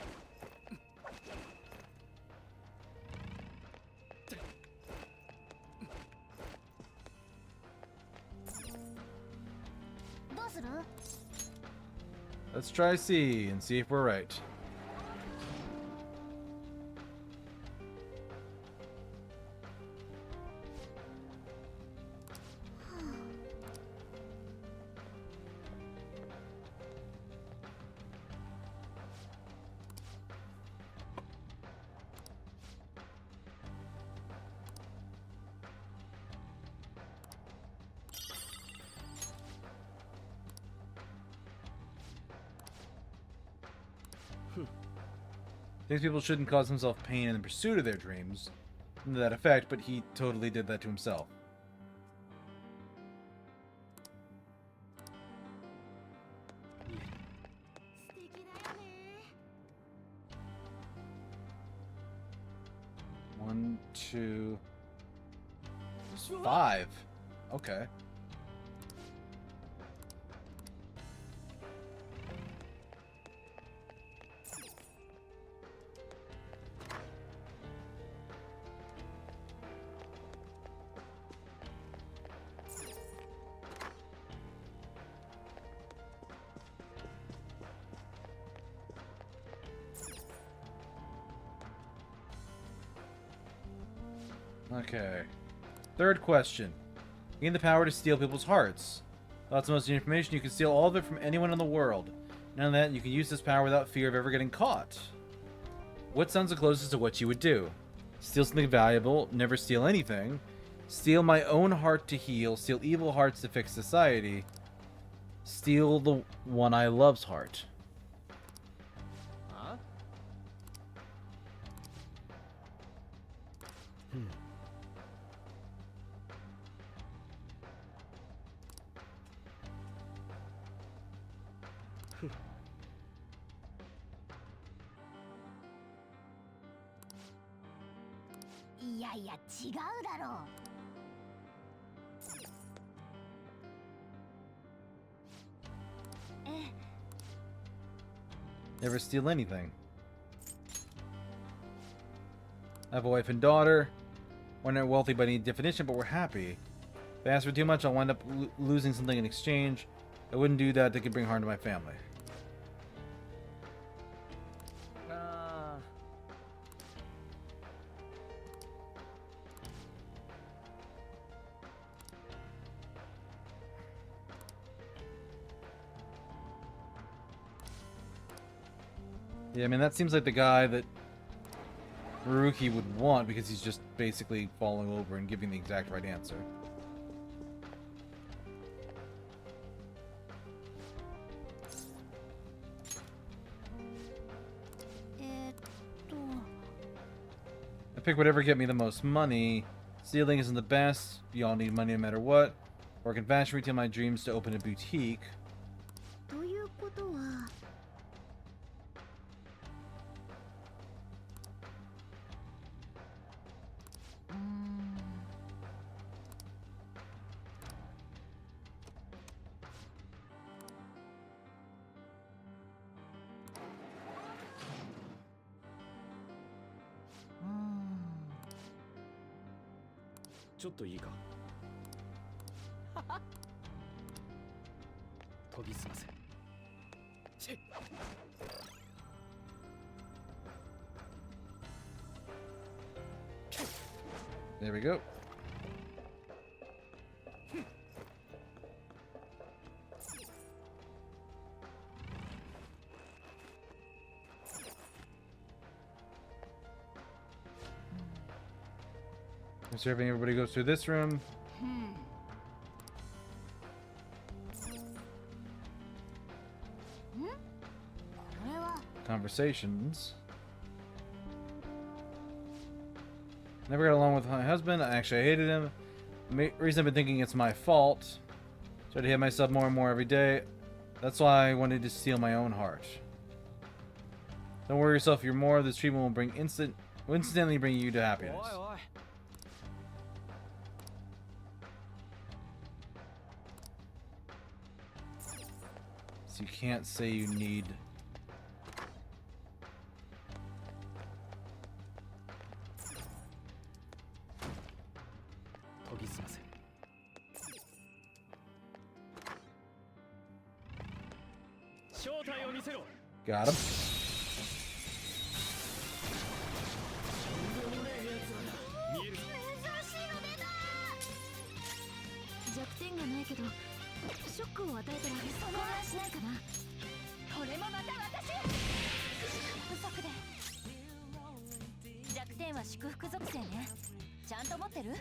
Let's try C and see if we're right. Thinks people shouldn't cause themselves pain in the pursuit of their dreams. To that effect, but he totally did that to himself. One, two, 5. Okay. Okay. Third question. Gain the power to steal people's hearts. Lots of most of the information, you can steal all of it from anyone in the world. None of that, you can use this power without fear of ever getting caught. What sounds the closest to what you would do? Steal something valuable, never steal anything. Steal my own heart to heal, steal evil hearts to fix society. Steal the one I love's heart. Huh? いやいや違うだろう。Never steal anything. I have a wife and daughter. We're not wealthy by any definition, but we're happy. If I ask for too much, I'll wind up losing something in exchange. I wouldn't do that. That could bring harm to my family. Yeah, I mean, that seems like the guy that Maruki would want, because he's just basically falling over and giving the exact right answer. I pick whatever get me the most money. Stealing isn't the best. You all need money no matter what. Work in fashion retail, my dreams to open a boutique. ということは。ちょっといいか。研ぎ澄ませ。チェッ。There we go. Observing everybody goes through this room. Conversations. Never got along with my husband. I hated him. Reason I've been thinking it's my fault. Try to hate myself more and more every day. That's why I wanted to steal my own heart. Don't worry yourself. You're more. This treatment will instantly bring you to happiness. So you can't say you need. Got him. 弱点がないけどショックを与えたらその話しないかな。これもまた私不足で。弱点は祝福属性ね。ちゃんと持ってる？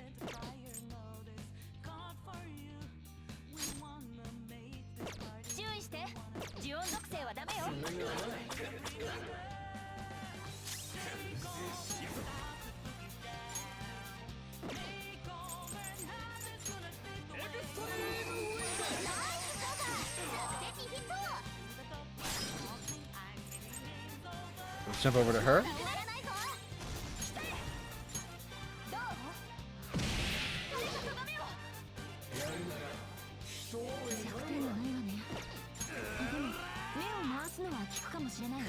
注意して。呪音属性はダメよ。Let's jump over to her. れないわ。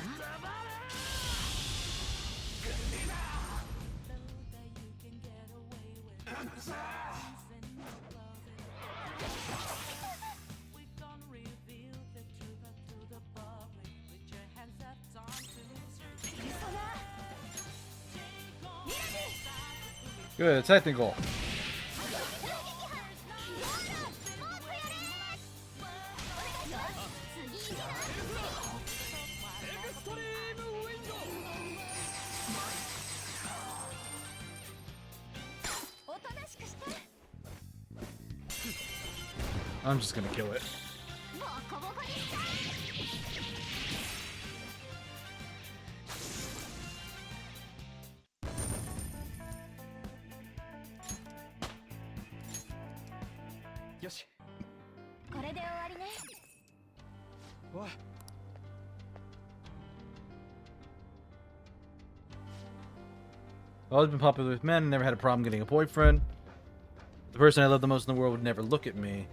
Good, technical. I'm just gonna kill it. Yoshi. これで終わりね。 What? I've always been popular with men and never had a problem getting a boyfriend. The person I love the most in the world would never look at me.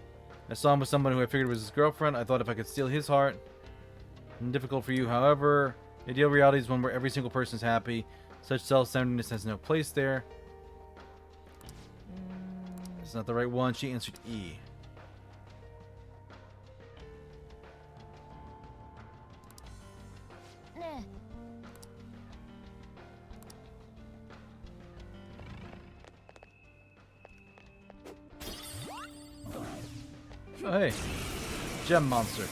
I saw him with someone who I figured was his girlfriend. I thought if I could steal his heart. Difficult for you, however. Ideal reality is one where every single person is happy. Such self-centeredness has no place there. It's not the right one. She answered E. Oh, hey. Gem monster.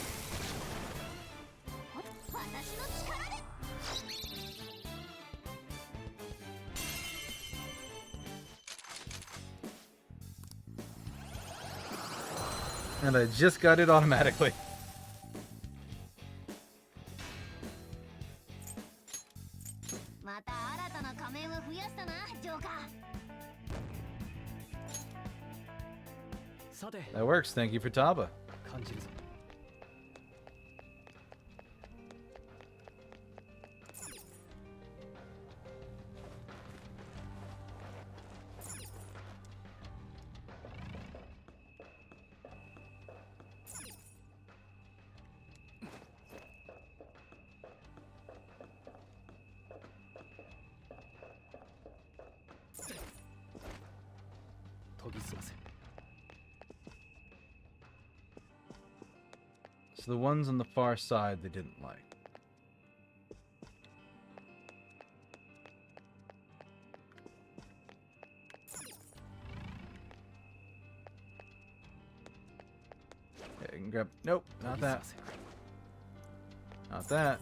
And I just got it automatically. That works. Thank you for Taba. 感じるぞ。 研ぎ澄ませ。 So the ones on the far side they didn't like. Okay, I can grab. Nope, not that. Not that.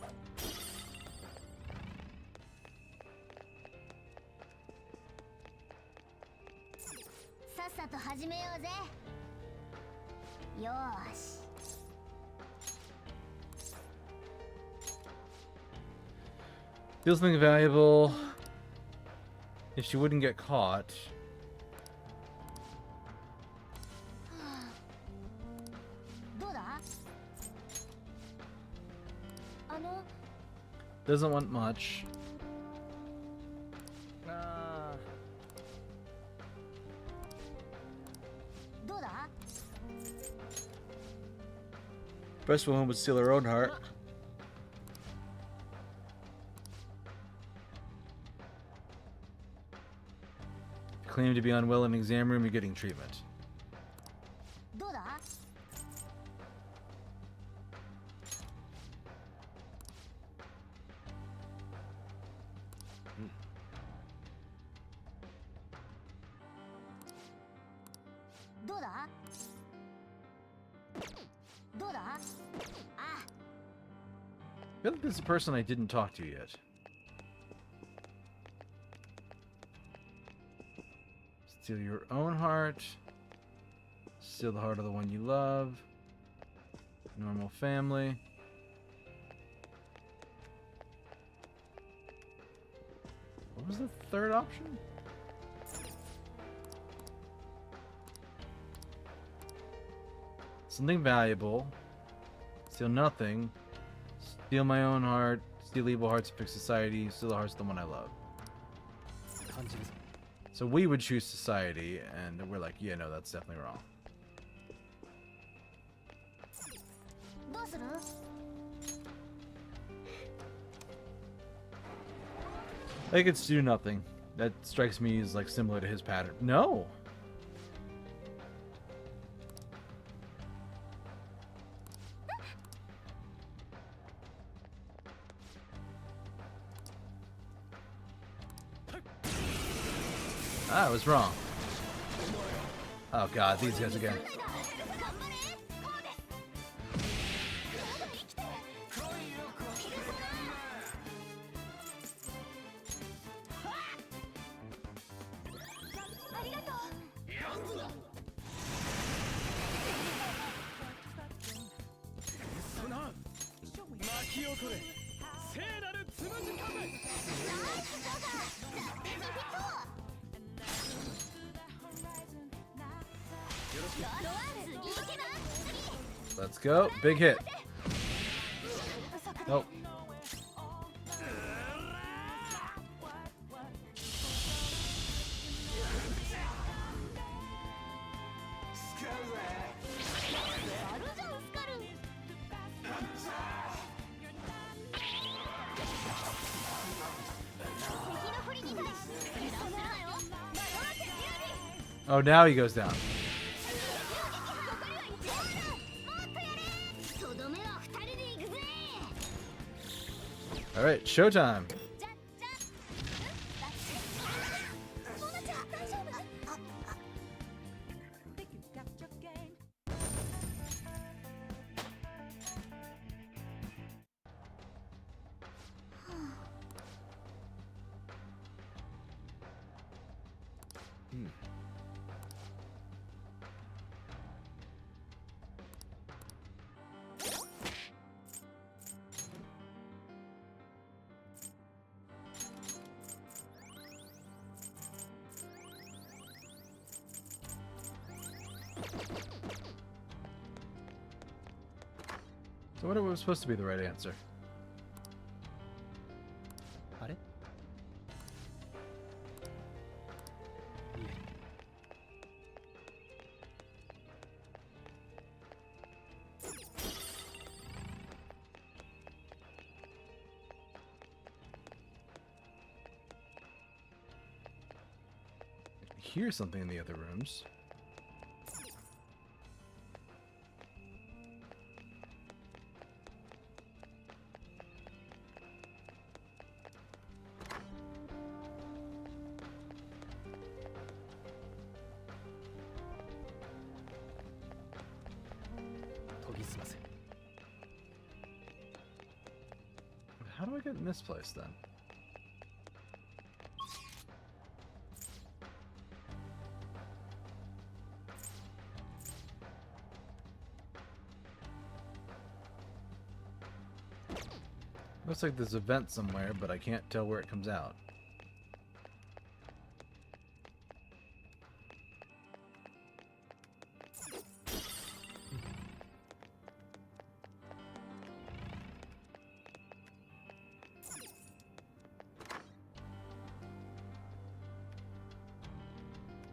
Steal something valuable. If she wouldn't get caught. Doesn't want much. Best woman would steal her own heart. Claim to be unwell in an exam room, you're getting treatment. I feel like this is a person I didn't talk to yet. Steal your own heart. Steal the heart of the one you love. Normal family. What was the third option? Something valuable. Steal nothing. Steal my own heart. Steal evil hearts to fix society. Steal the hearts of the one I love. So we would choose society, and we're like, yeah, no, that's definitely wrong. They could do nothing. That strikes me as like similar to his pattern. No. I was wrong. Oh god, these guys again. Let's go. Big hit. Nope. Oh, now he goes down. All right, showtime. So what was supposed to be the right answer? I hear something in the other rooms. How do I get in this place then? Looks like there's a vent somewhere, but I can't tell where it comes out.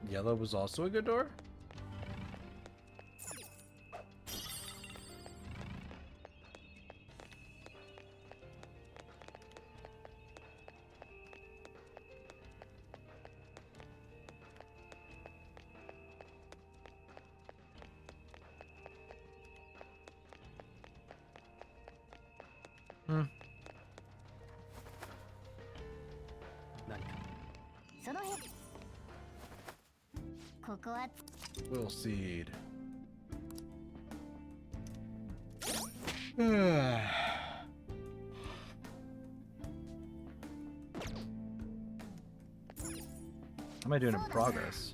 Yellow was also a good door? Will seed. How am I doing in progress?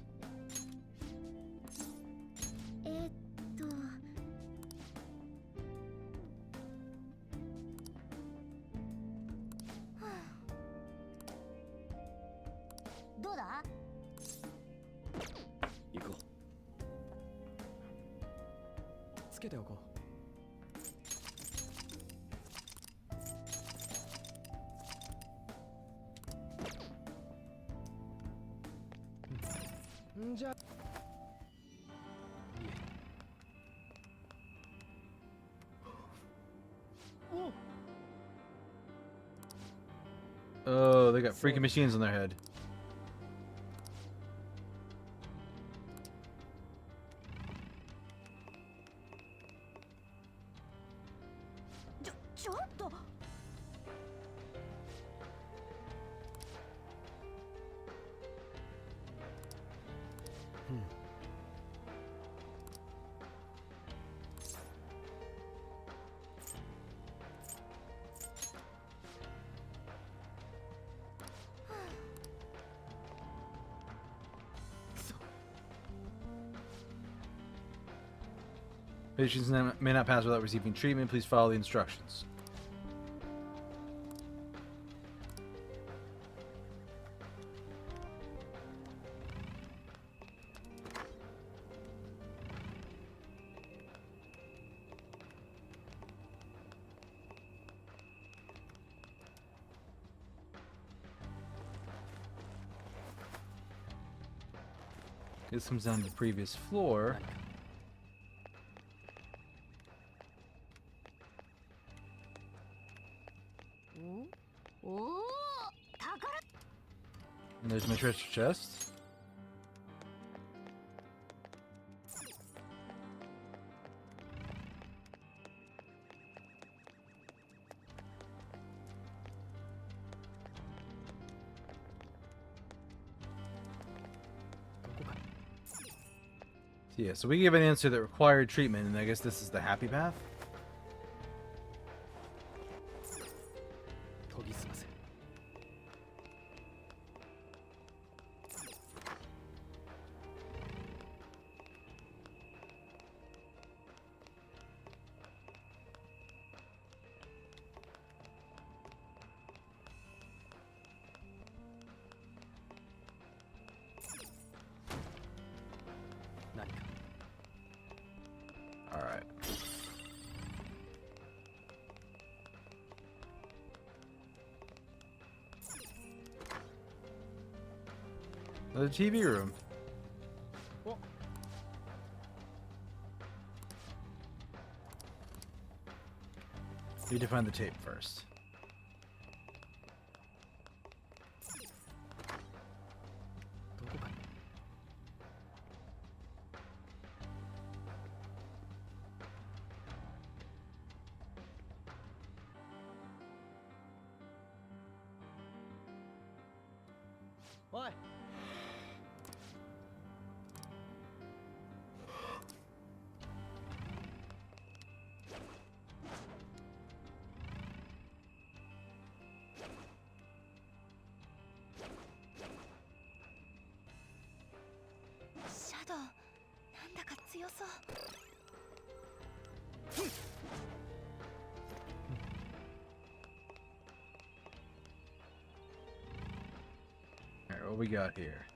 Oh, they got freaking machines on their head.ちょっと。Patients may not pass without receiving treatment. Please follow the instructions. This comes down to the previous floor. And there's my treasure chest. So yeah, so we gave an answer that required treatment, and I guess this is the happy path? Alright. Another TV room. Need to find the tape first. Why? Shadow、なんだか強そう。Alright, what we got here?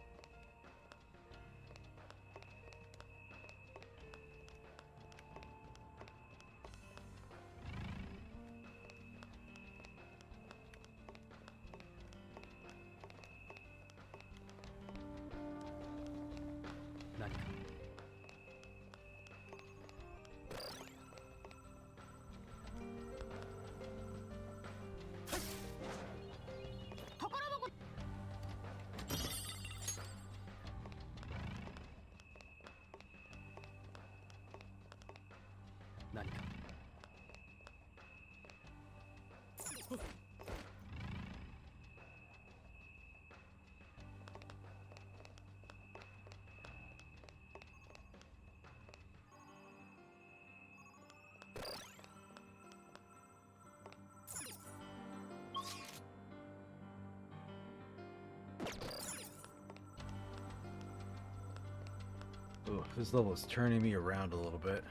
Ooh, this level is turning me around a little bit.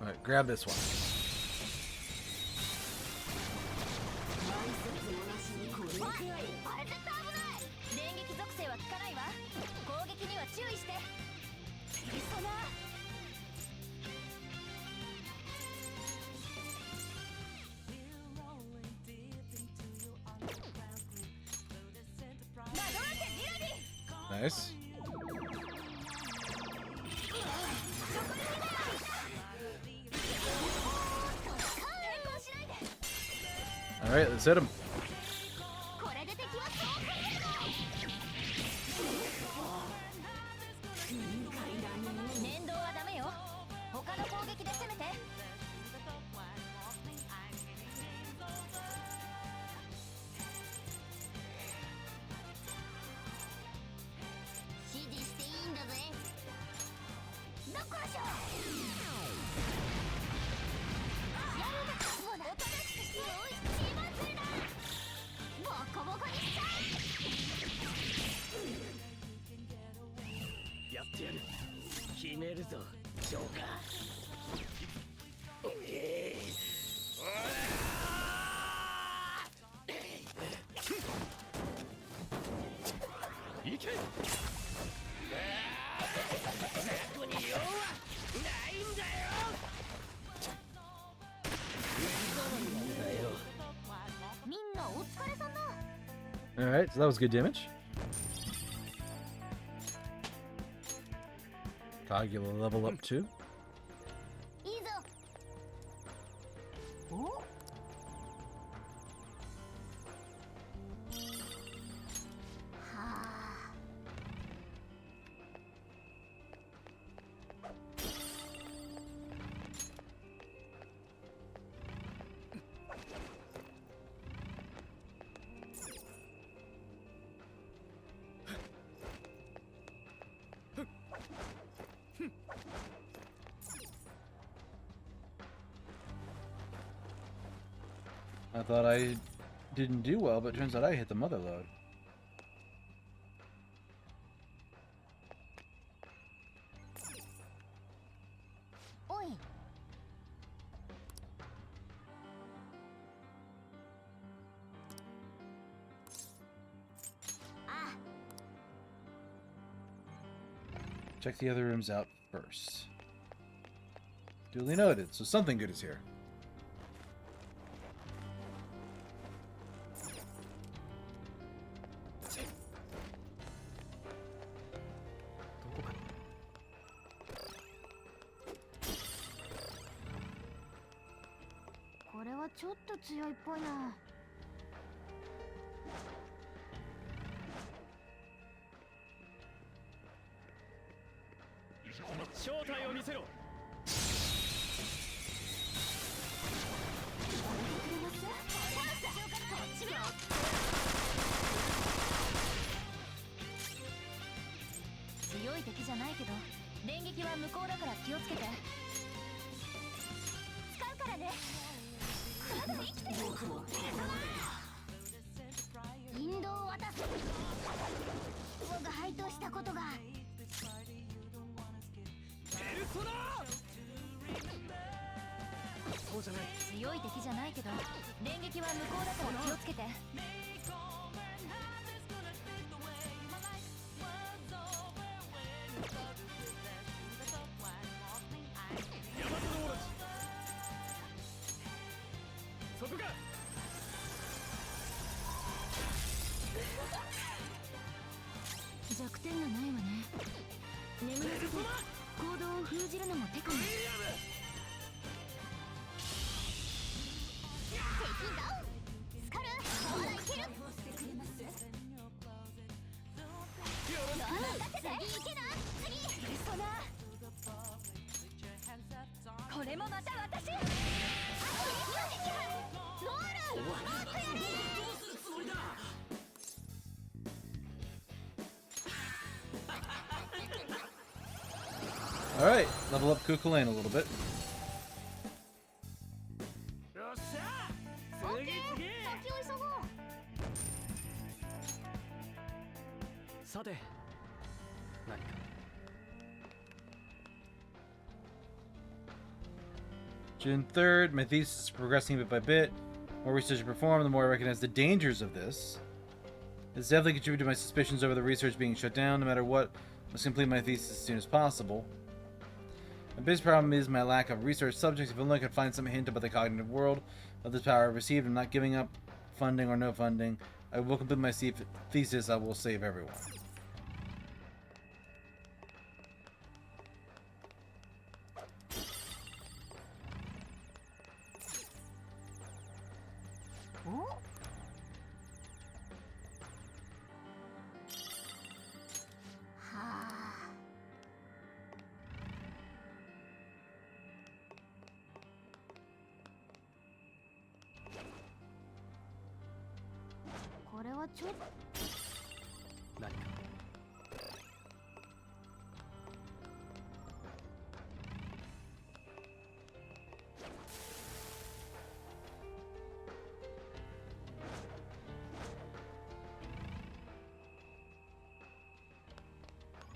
Alright, grab this one. あれ絶対危ない。電撃属性は効かないわ。攻撃には注意して。ペルソナ。Nice. Alright, let's hit him. これで敵はそうかけるの念動はダメよ。他の攻撃で攻めて。指示していいんだぜ。どっこらしょ。やるべきもの。おとなしくしろ。血祭りだ。ボコボコにしちゃえ。やってやる。決めるぞジョーカー。いけ。ここに用はないんだよ。みんなお疲れさんだ。 Alright, so that was good damage. Kagula level up too. いいぞ。お？はあ。I thought I didn't do well, but it turns out I hit the mother load. Oi. Ah. Check the other rooms out first. Duly noted, so something good is here. This is ちょっと強いっぽいな。正体を見せろ。強い敵じゃないけど電撃は無効だから気をつけて。使うからね。体生きてる。引導を渡す。僕が配当したことが。ペルソナ。そうじゃない。強い敵じゃないけど電撃は無効だから気をつけて。そこか。弱点がないわね。眠らせて行動を封じるのも手かも。敵ダウン。スカルまだいける。任せて。次いけな。次そな。これもまた私。ロール。もっとやれ。 Alright, level up Kukulane a little bit. よっしゃ。オッケー。先を急ごう。さて何か。 June 3rd, my thesis is progressing bit by bit. The more research I perform, the more I recognize the dangers of this. It's definitely contributed to my suspicions over the research being shut down. No matter what, I must complete my thesis as soon as possible. My biggest problem is my lack of research subjects. If only I could find some hint about the cognitive world of this power I've received, I'm not giving up funding or no funding. I will complete my thesis. I will save everyone. はちょっと何か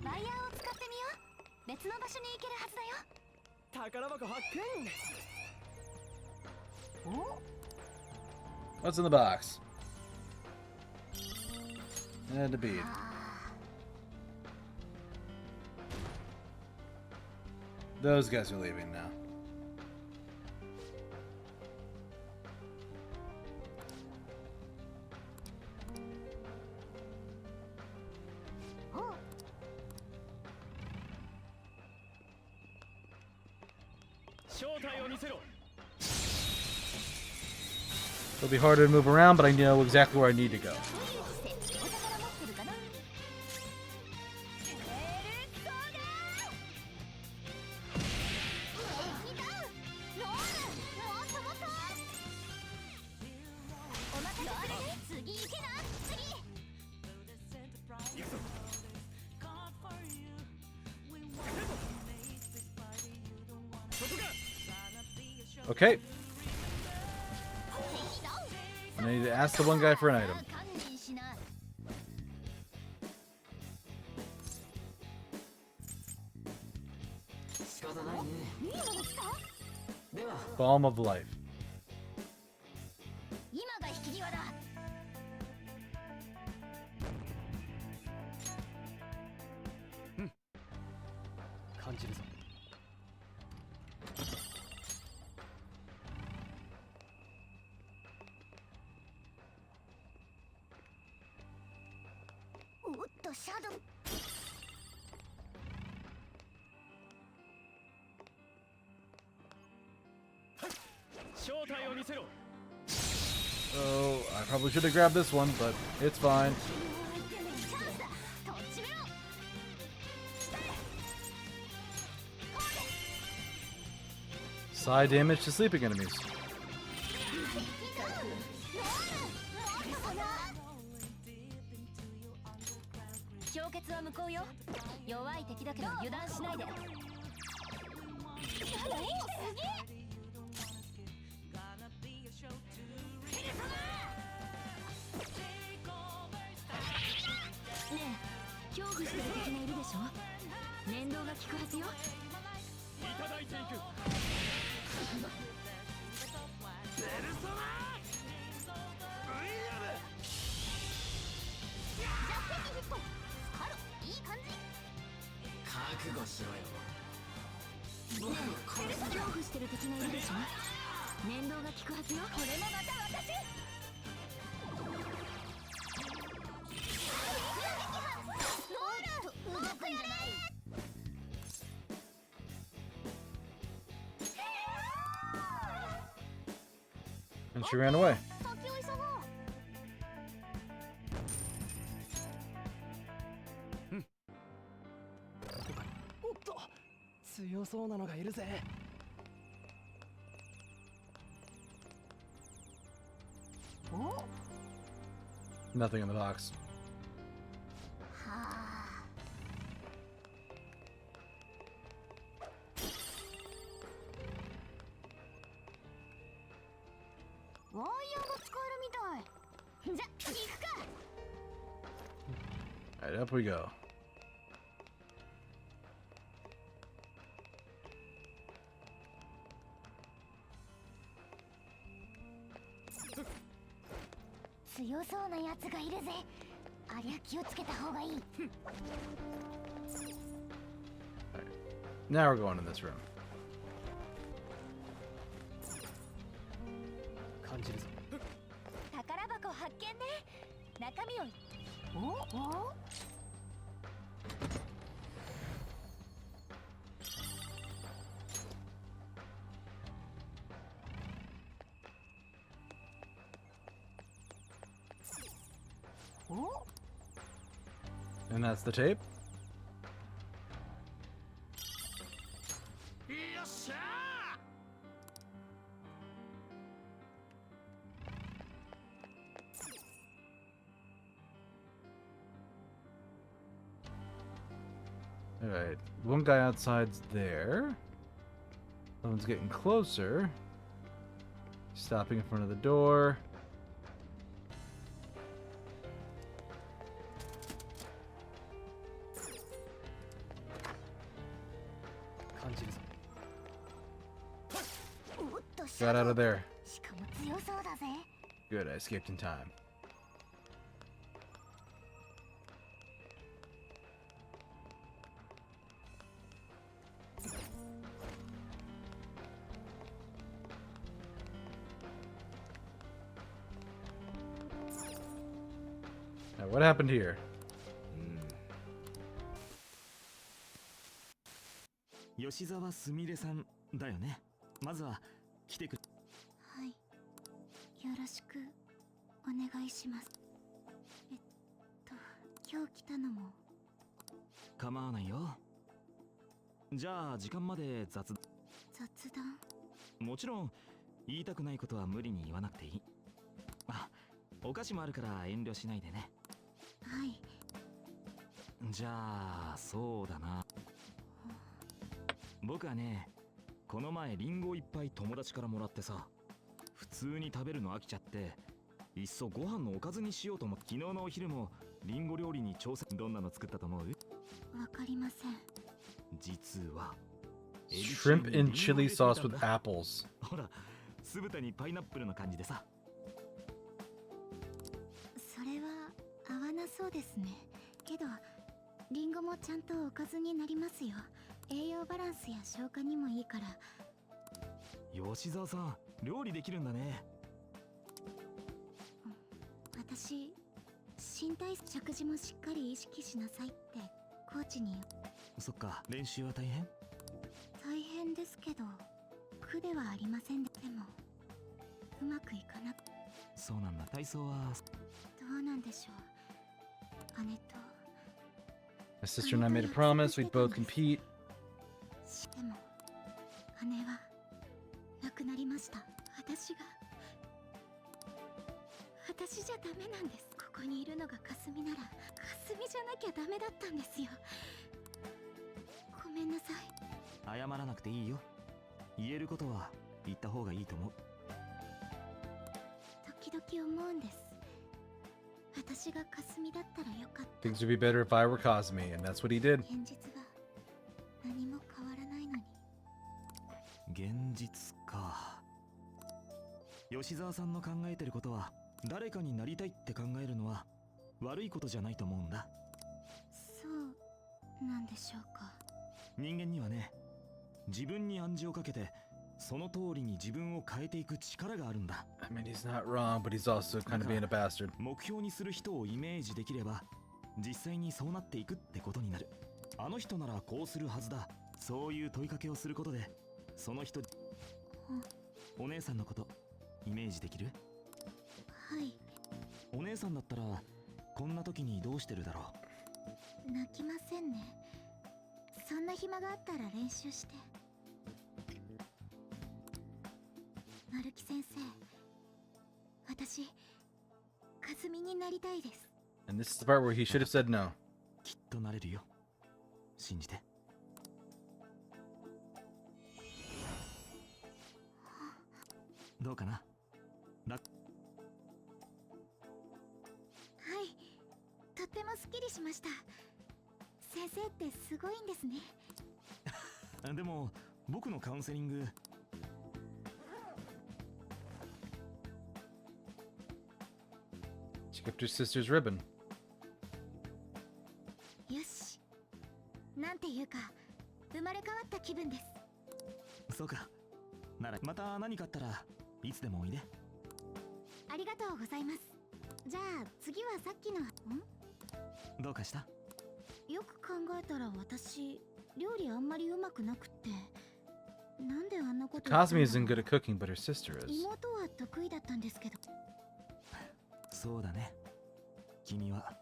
ワイヤーを使ってみよう。別の場所に行けるはずだよ。宝箱発見。お What's in the box? And a bead. Those guys are leaving now. It'll be harder to move around, but I know exactly where I need to go. Okay. I need to ask the one guy for an item. Balm of life. 今が引き際だ。感じるぞ。おっとシャドウ。正体を見せろ。 Oh, I probably should have grabbed this one, but it's fine. Side damage to sleeping enemies. 氷結は向こうよ。弱い敵だけど油断しないで。やだ、すげえ。ねえ、恐怖してる敵がいるでしょ。面倒が効くはずよ。いただいていく。ペルソナウィリアム。ジャスティヒット。スカロ、いい感じ。覚悟しろよ。ねえ、恐怖してる敵がいるでしょ。面倒が効くはずよ。これもまた私。And she ran away. 先を急ごう。おっと、強そうなのがいるぜ。お Nothing in the box. はあ。ワイヤーが使えるみたい。じゃ、行くか。 Alright, up we go. 強そうなやつがいるぜ。ありゃ気をつけた方がいい。 Now we're going in this room. 感じるぞ。宝箱発見ね。中身を。おお。お And that's the tape. よっしゃー。Alright, one guy outside's there. Someone's getting closer. Stopping in front of the door. Got out of there. しかも強そうだぜ。 Good, I escaped in time. Now, what happened here? 吉沢すみれさんだよね。まずは来てく。はい。よろしくお願いします。今日来たのも。構わないよ。じゃあ時間まで雑談。もちろん言いたくないことは無理に言わなくていい。あ、お菓子もあるから遠慮しないでね。はい。じゃあそうだな。僕はね、この前リンゴいっぱい友達からもらってさ、普通に食べるの飽きちゃって、いっそご飯のおかずにしようと思って、昨日のお昼もリンゴ料理に挑戦。どんなの作ったと思う？わかりません。実は Shrimp and chili sauce with apples. ほら、酢豚にパイナップルの感じでさ。それは合わなそうですね。けどリンゴもちゃんとおかずになりますよ。栄養バランスや消化にもいいから。吉沢さん、料理できるんだね。私、身体食事もしっかり意識しなさいってコーチに。そっか、練習は大変？大変ですけど苦ではありません。でもうまくいかなく。そうなんだ。体操はどうなんでしょう。姉と My sister and I made a promise we'd both compete. でも姉は亡くなりました。私じゃダメなんです。ここにいるのがかすみならかすみじゃなきゃダメだったんですよ。ごめんなさい。謝らなくていいよ。言えることは言った方がいいと思う。時々思うんです。私がかすみだったらよかった。 Things would be better if I were Cosme, and that's what he did. 現実は何も変わらないのに。現実か。吉沢さんの考えてることは、誰かになりたいって考えるのは悪いことじゃないと思うんだ。そうなんでしょうか。人間にはね、自分に暗示をかけてその通りに自分を変えていく力があるんだ。I mean, he's not wrong, but he's also kind of being a bastard. 目標にする人をイメージできれば実際にそうなっていくってことになる。あの人ならこうするはずだ。そういう問いかけをすることで、その人、お姉さんのことイメージできる？はい。お姉さんだったらこんな時にどうしてるだろう。泣きませんね。そんな暇があったら練習して。マルキ先生、私かすみになりたいです。 And this is the part where he should have said no. きっとなれるよ。信じて。どうかな？はい、とってもすっきりしました。先生ってすごいんですね。でも僕のカウンセリング。She kept her sister's ribbon. よし。なんていうか生まれ変わった気分です。そうか。ならまた何かあったらいつでもおいで。ありがとうございます。じゃあ次はさっきの。どうかした？よく考えたら私料理あんまりうまくなくって、なんであんなこと。 Cosme isn't good at cooking, but her sister is. 妹は得意だったんですけど。そうだね。君は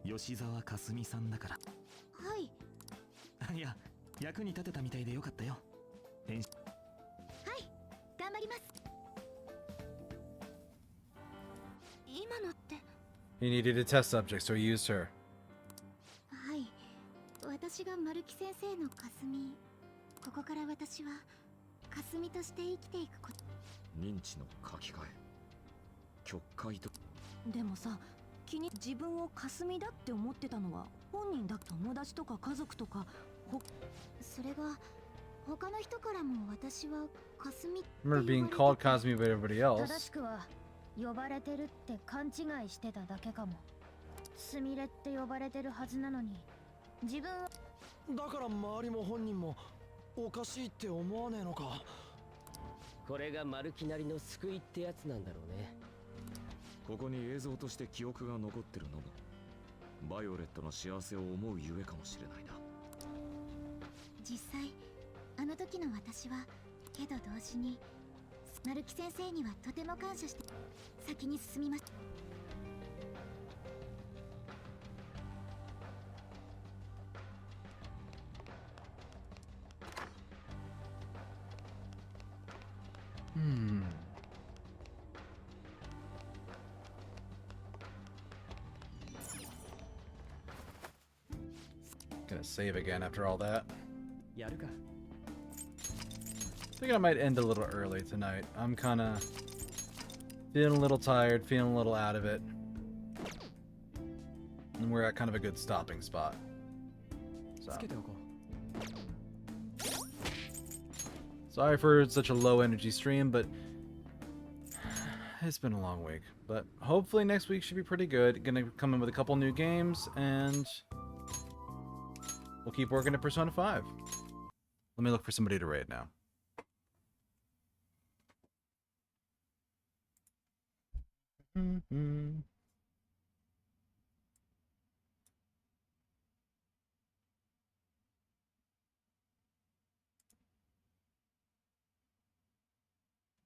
吉沢かすみさんだから。はい。いや、役に立てたみたいでよかったよ。はい、頑張ります。今のって。 He needed a test subject, so he used her. はい、私が丸木先生の霞。ここから私は霞として生きていくこと。認知の書き換え曲解と。でもさ、自分を霞だって思ってたのは本人だ。友達とか家族とかそれが他の人からも私は霞って Remember being called Kazumi by everybody 正 else. しくは呼ばれてるって勘違いしてただけかも。すみれって呼ばれてるはずなのに自分は。だから周りも本人もおかしいって思わねえのか。これがマルキなりの救いってやつなんだろうね。ここに映像として記憶が残ってるのもバイオレットの幸せを思うゆえかもしれないな。実際あの時の私はけど同時に丸木先生にはとても感謝して先に進みます。Gonna save again after all that. やるか。Thinking I might end a little early tonight. I'm kind of feeling a little tired, feeling a little out of it. And we're at kind of a good stopping spot. So. Sorry for such a low energy stream, but it's been a long week. But hopefully next week should be pretty good. Gonna come in with a couple new games, and we'll keep working at Persona 5. Let me look for somebody to raid now.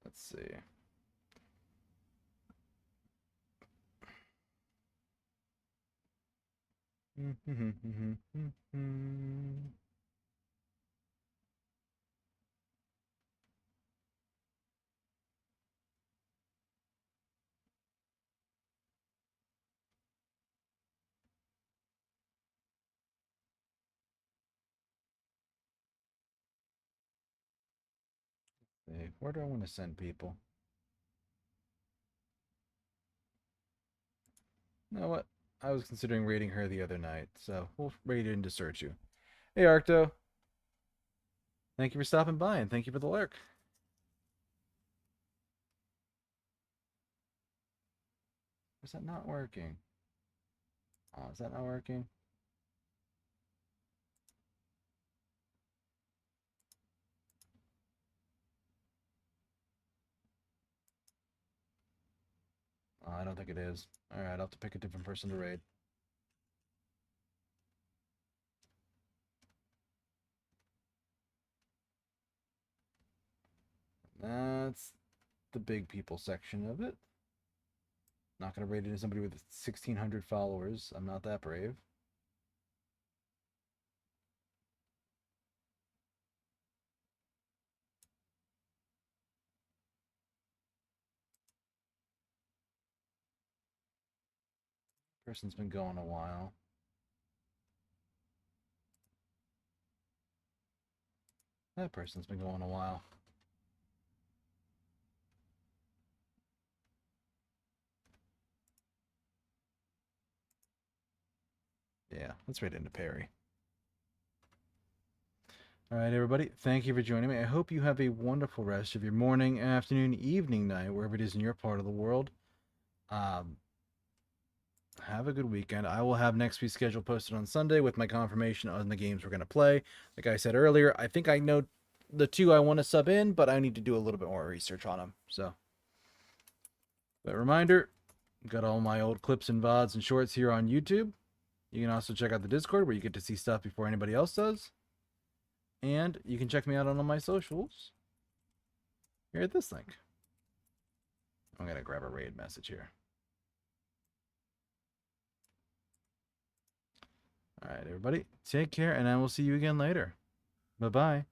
Let's see. Hey, where do I want to send people? You know what? I was considering raiding her the other night, so we'll raid in to search you. Hey, Arcto. Thank you for stopping by, and thank you for the lurk. Is that not working? Oh, is that not working? Oh, I don't think it is. Alright, I'll have to pick a different person to raid. That's the big people section of it. Not going to raid into somebody with 1,600 followers. I'm not that brave. Person's been going a while. That person's been going a while. Yeah, let's raid into Perry. Alright, everybody. Thank you for joining me. I hope you have a wonderful rest of your morning, afternoon, evening, night, wherever it is in your part of the world. Have a good weekend. I will have next week's schedule posted on Sunday with my confirmation on the games we're going to play. Like I said earlier, I think I know the two I want to sub in, but I need to do a little bit more research on them. So, but reminder, got all my old clips and VODs and shorts here on YouTube. You can also check out the Discord where you get to see stuff before anybody else does. And you can check me out on all my socials here at this link. I'm going to grab a raid message here. All right, everybody, take care, and I will see you again later. Bye-bye.